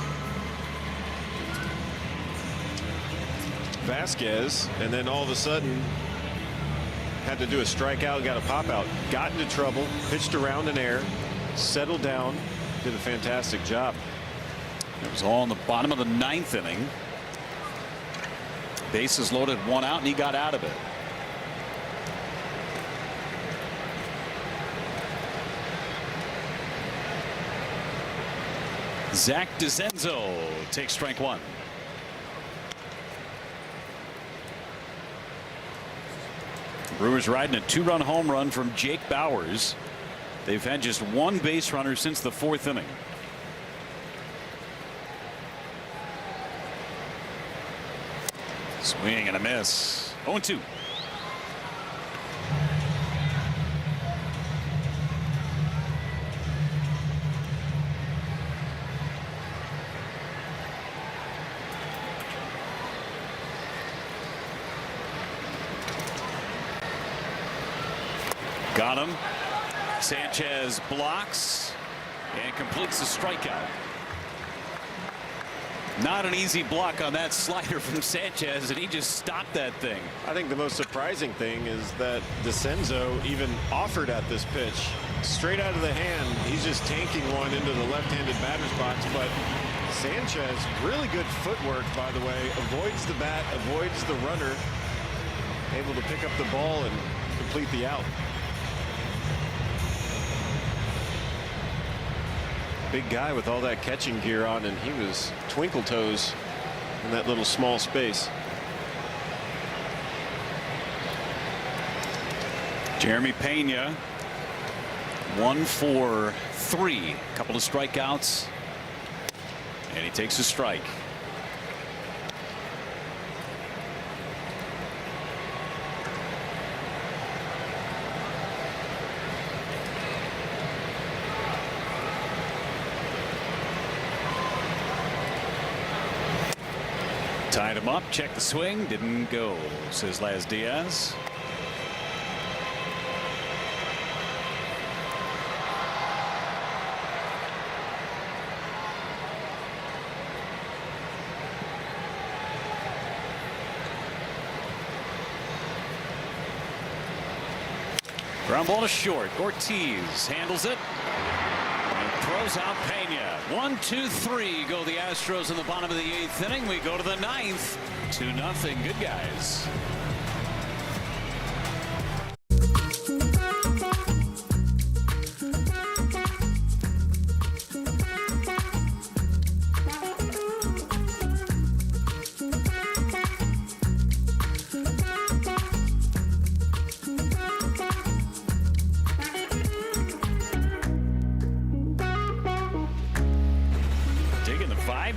Vasquez, and then all of a sudden had to do a strikeout, got a pop out, got into trouble, pitched around in air, settled down, did a fantastic job. It was all in the bottom of the 9th inning. Bases loaded, 1 out, and he got out of it. Zach DeCenzo takes strike 1. Brewers riding a 2-run home run from Jake Bauers. They've had just 1 base runner since the 4th inning. Swing and a miss. 0-2. Got him. Sanchez blocks and completes the strikeout. Not an easy block on that slider from Sanchez, and he just stopped that thing. I think the most surprising thing is that DeCenzo even offered at this pitch. Straight out of the hand, he's just tanking one into the left-handed batter's box, but Sanchez, really good footwork, by the way, avoids the bat, avoids the runner, able to pick up the ball and complete the out. Big guy with all that catching gear on, and he was twinkle toes in that little small space. Jeremy Pena, 1 for 3, couple of strikeouts, and he takes a strike. Tied him up, check the swing, didn't go, says Laz Diaz. Ground ball to short. Ortiz handles it and throws out Pena. 1, 2, 3 go the Astros in the bottom of the 8th inning. We go to the 9th. 2-0. Good guys.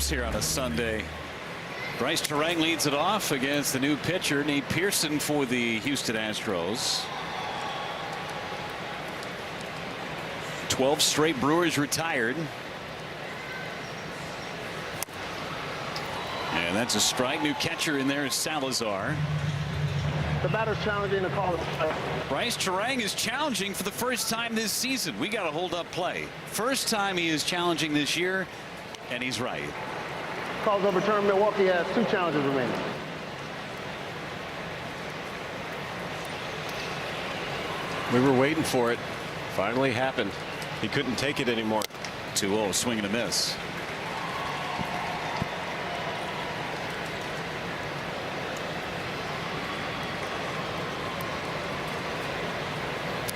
Here on a Sunday. Bryce Terang leads it off against the new pitcher Nate Pearson for the Houston Astros. 12 straight Brewers retired. And that's a strike. New catcher in there is Salazar. The batter's challenging the call. Bryce Terang is challenging for the first time this season. We got to hold up play. First time he is challenging this year, and he's right. Calls overturned. Milwaukee has 2 challenges remaining. We were waiting for it. Finally happened. He couldn't take it anymore. 2-0, swing and a miss.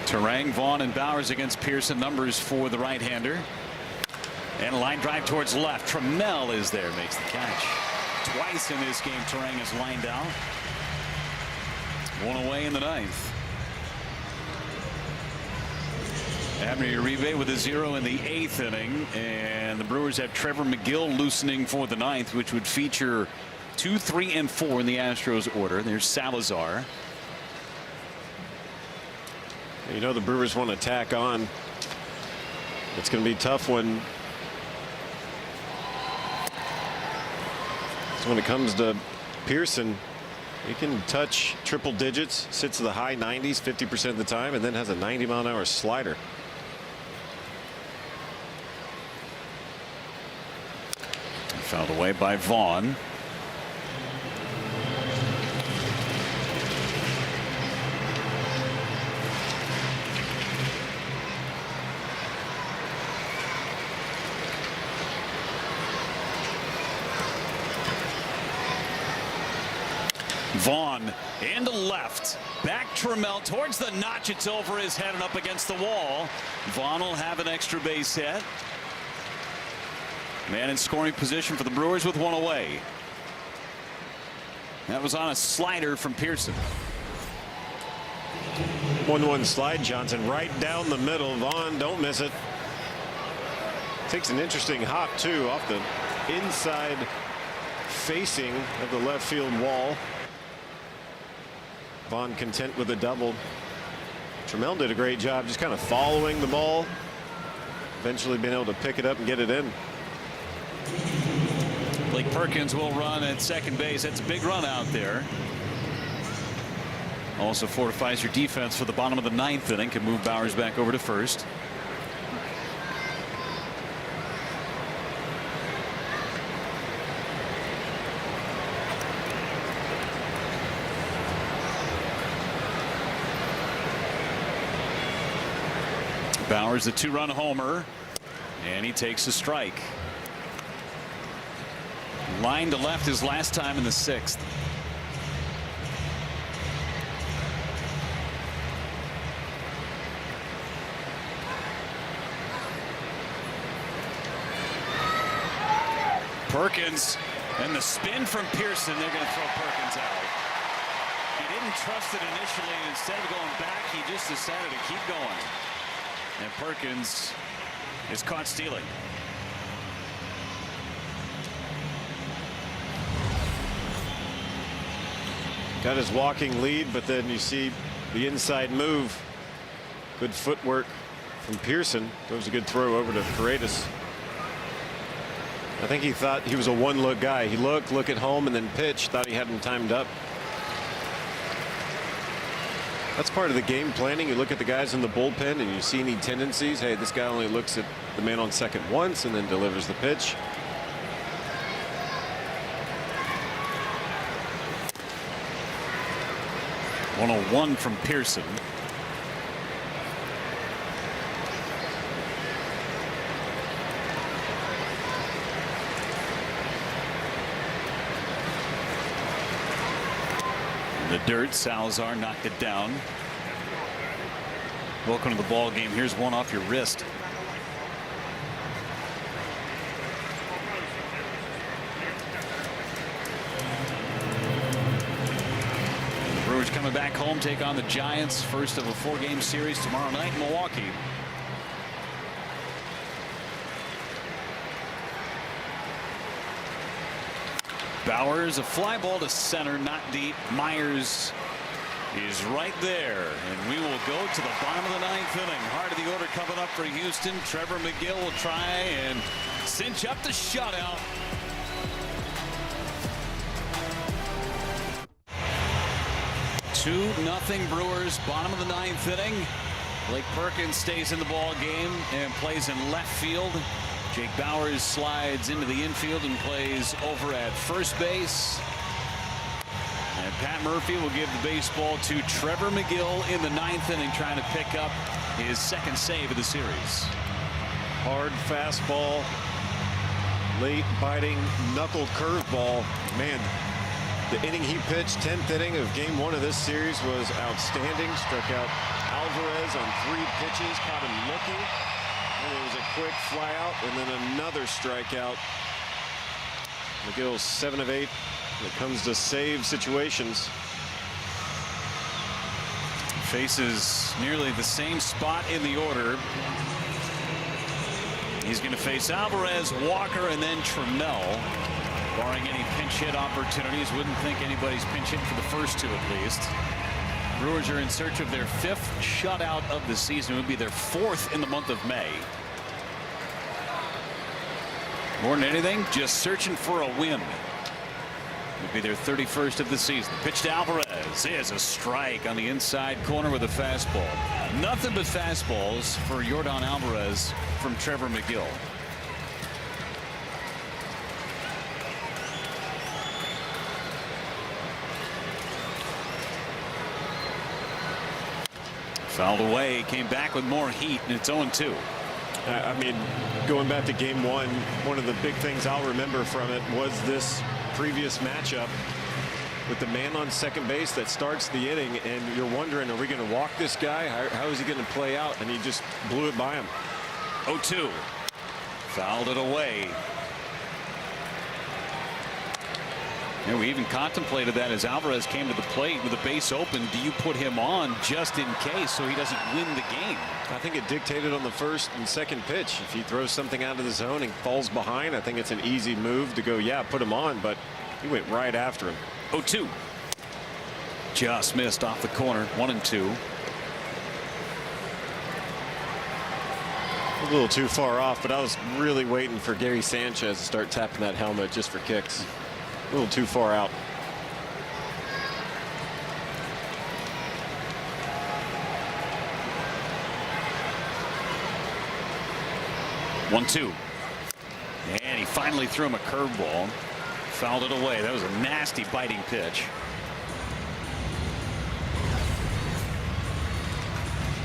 Turang, Vaughn, and Bowers against Pearson. Numbers for the right-hander. And a line drive towards left. Trammell is there, makes the catch. Twice in this game, Turang has lined out. One away in the ninth. Abner Uribe with a 0 in the 8th inning, and the Brewers have Trevor McGill loosening for the ninth, which would feature 2, 3, and 4 in the Astros order. There's Salazar. You know the Brewers want to tack on. It's going to be tough when it comes to Pearson. He can touch triple digits, sits in the high 90s 50% of the time, and then has a 90-mile-an-hour slider. Fouled away by Vaughn. Vaughn into left. Back Trammell towards the notch. It's over his head and up against the wall. Vaughn will have an extra base hit. Man in scoring position for the Brewers with one away. That was on a slider from Pearson. 1-1 slide, Johnson, right down the middle. Vaughn, don't miss it. Takes an interesting hop, too, off the inside facing of the left field wall. Vaughn content with a double. Trammell did a great job just kind of following the ball. Eventually being able to pick it up and get it in. Blake Perkins will run at second base. That's a big run out there. Also fortifies your defense for the bottom of the ninth inning. Can move Bowers back over to first. Bowers, the 2-run homer, and he takes a strike. Line to left his last time in the 6th. Perkins, and the spin from Pearson. They're going to throw Perkins out. He didn't trust it initially, and instead of going back, he just decided to keep going. And Perkins is caught stealing. Got his walking lead, but then you see the inside move. Good footwork from Pearson. That was a good throw over to Paredes. I think he thought he was a one-look guy. He look at home, and then pitch. Thought he had him timed up. That's part of the game planning. You look at the guys in the bullpen and you see any tendencies. Hey, this guy only looks at the man on second once and then delivers the pitch. .101 from Pearson. In the dirt, Salazar knocked it down. Welcome to the ball game. Here's one off your wrist. The Brewers coming back home, take on the Giants. First of a 4-game series tomorrow night in Milwaukee. Bowers, a fly ball to center, not deep. Myers is right there, and we will go to the bottom of the 9th inning. Heart of the order coming up for Houston. Trevor McGill will try and cinch up the shutout. Two nothing Brewers, bottom of the 9th inning. Blake Perkins stays in the ball game and plays in left field. Jake Bowers slides into the infield and plays over at first base. And Pat Murphy will give the baseball to Trevor McGill in the 9th inning, trying to pick up his second save of the series. Hard fastball, late biting knuckled curveball. Man, the inning he pitched, 10th inning of game 1 of this series, was outstanding. Struck out Alvarez on 3 pitches, caught him looking, and it was a quick fly out, and then another strikeout. McGill's 7 of 8 when it comes to save situations. Faces nearly the same spot in the order. He's going to face Alvarez, Walker, and then Trammell. Barring any pinch hit opportunities, wouldn't think anybody's pinch hit for the first 2 at least. Brewers are in search of their 5th shutout of the season. It would be their 4th in the month of May. More than anything, just searching for a win. It would be their 31st of the season. Pitch to Alvarez is a strike on the inside corner with a fastball. Nothing but fastballs for Yordan Alvarez from Trevor McGill. Fouled away, came back with more heat, and it's 0-2. I mean, going back to game 1, one of the big things I'll remember from it was this previous matchup with the man on second base that starts the inning, and you're wondering, are we going to walk this guy? How is he going to play out? And he just blew it by him. 0-2. Fouled it away. And we even contemplated that as Alvarez came to the plate with the base open. Do you put him on just in case so he doesn't win the game? I think it dictated on the first and second pitch. If he throws something out of the zone and falls behind, I think it's an easy move to go, yeah, put him on, but he went right after him. 0-2. Just missed off the corner. 1-2. A little too far off, but I was really waiting for Gary Sanchez to start tapping that helmet just for kicks. A little too far out. One, two. And he finally threw him a curveball. Fouled it away. That was a nasty biting pitch.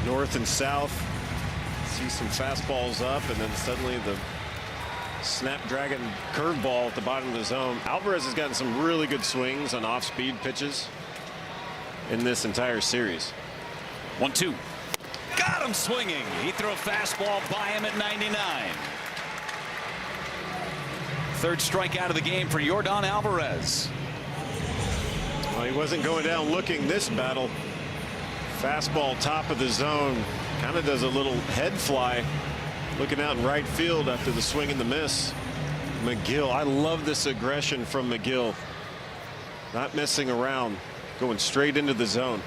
North and south. See some fastballs up, and then suddenly the snapdragon curveball at the bottom of the zone. Alvarez has gotten some really good swings on off-speed pitches in this entire series. 1-2. Got him swinging. He threw a fastball by him at 99. Third strikeout of the game for Yordan Alvarez. Well, he wasn't going down looking this battle. Fastball top of the zone. Kind of does a little head fly. Looking out in right field after the swing and the miss. McGill, I love this aggression from McGill. Not messing around, going straight into the zone.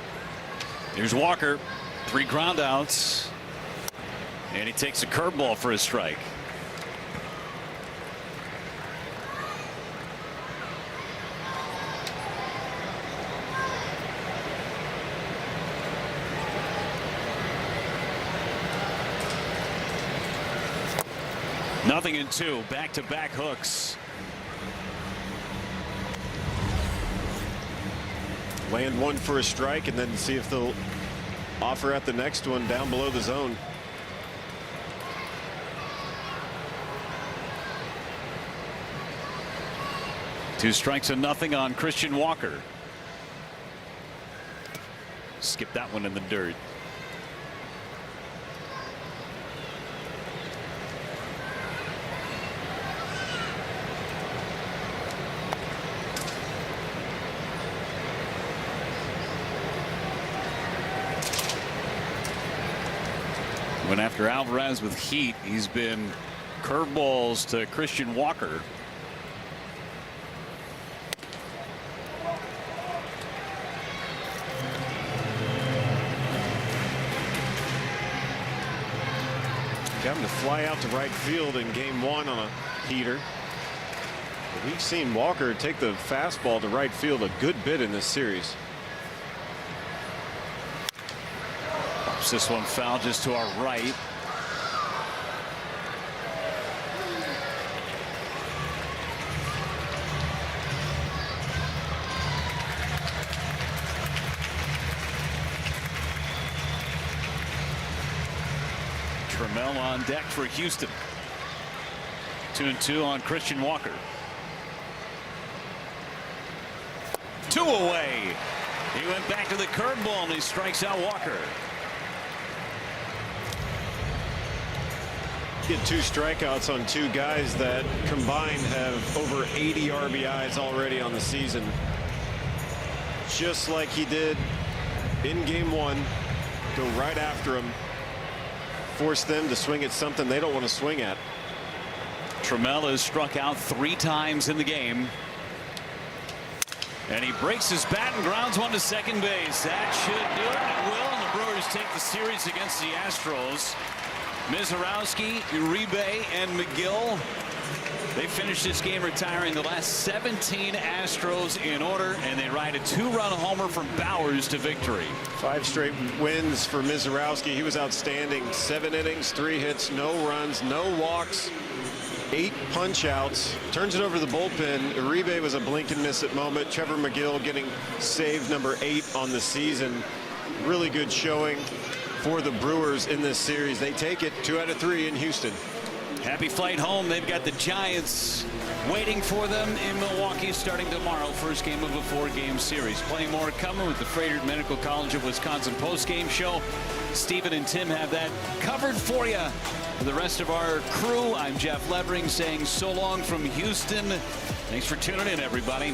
Here's Walker. 3 ground outs. And he takes a curveball for a strike. Nothing in 2. Back-to-back hooks. Land one for a strike and then see if they'll offer at the next one down below the zone. Two strikes and nothing on Christian Walker. Skip that one in the dirt. Went after Alvarez with heat. He's been curveballs to Christian Walker. Got him to fly out to right field in game 1 on a heater. But we've seen Walker take the fastball to right field a good bit in this series. This one foul just to our right. Trammell on deck for Houston. 2-2 on Christian Walker. 2 away. He went back to the curveball and he strikes out Walker. Get 2 strikeouts on 2 guys that combined have over 80 RBIs already on the season. Just like he did in game 1. Go right after him. Force them to swing at something they don't want to swing at. Trammell has struck out 3 times in the game. And he breaks his bat and grounds one to second base. That should do it. It will. And the Brewers take the series against the Astros. Mizorowski, Uribe, and McGill. They finished this game retiring the last 17 Astros in order, and they ride a 2-run homer from Bowers to victory. 5 straight wins for Mizorowski. He was outstanding. 7 innings, 3 hits, no runs, no walks, 8 punch outs. Turns it over to the bullpen. Uribe was a blink and miss at moment. Trevor McGill getting save number 8 on the season. Really good showing for the Brewers in this series. They take it 2 out of 3 in Houston. Happy flight home. They've got the Giants waiting for them in Milwaukee starting tomorrow. First game of a 4-game series. Plenty more coming with the Frederick Medical College of Wisconsin post-game show. Stephen and Tim have that covered for you. For the rest of our crew, I'm Jeff Levering saying so long from Houston. Thanks for tuning in, everybody.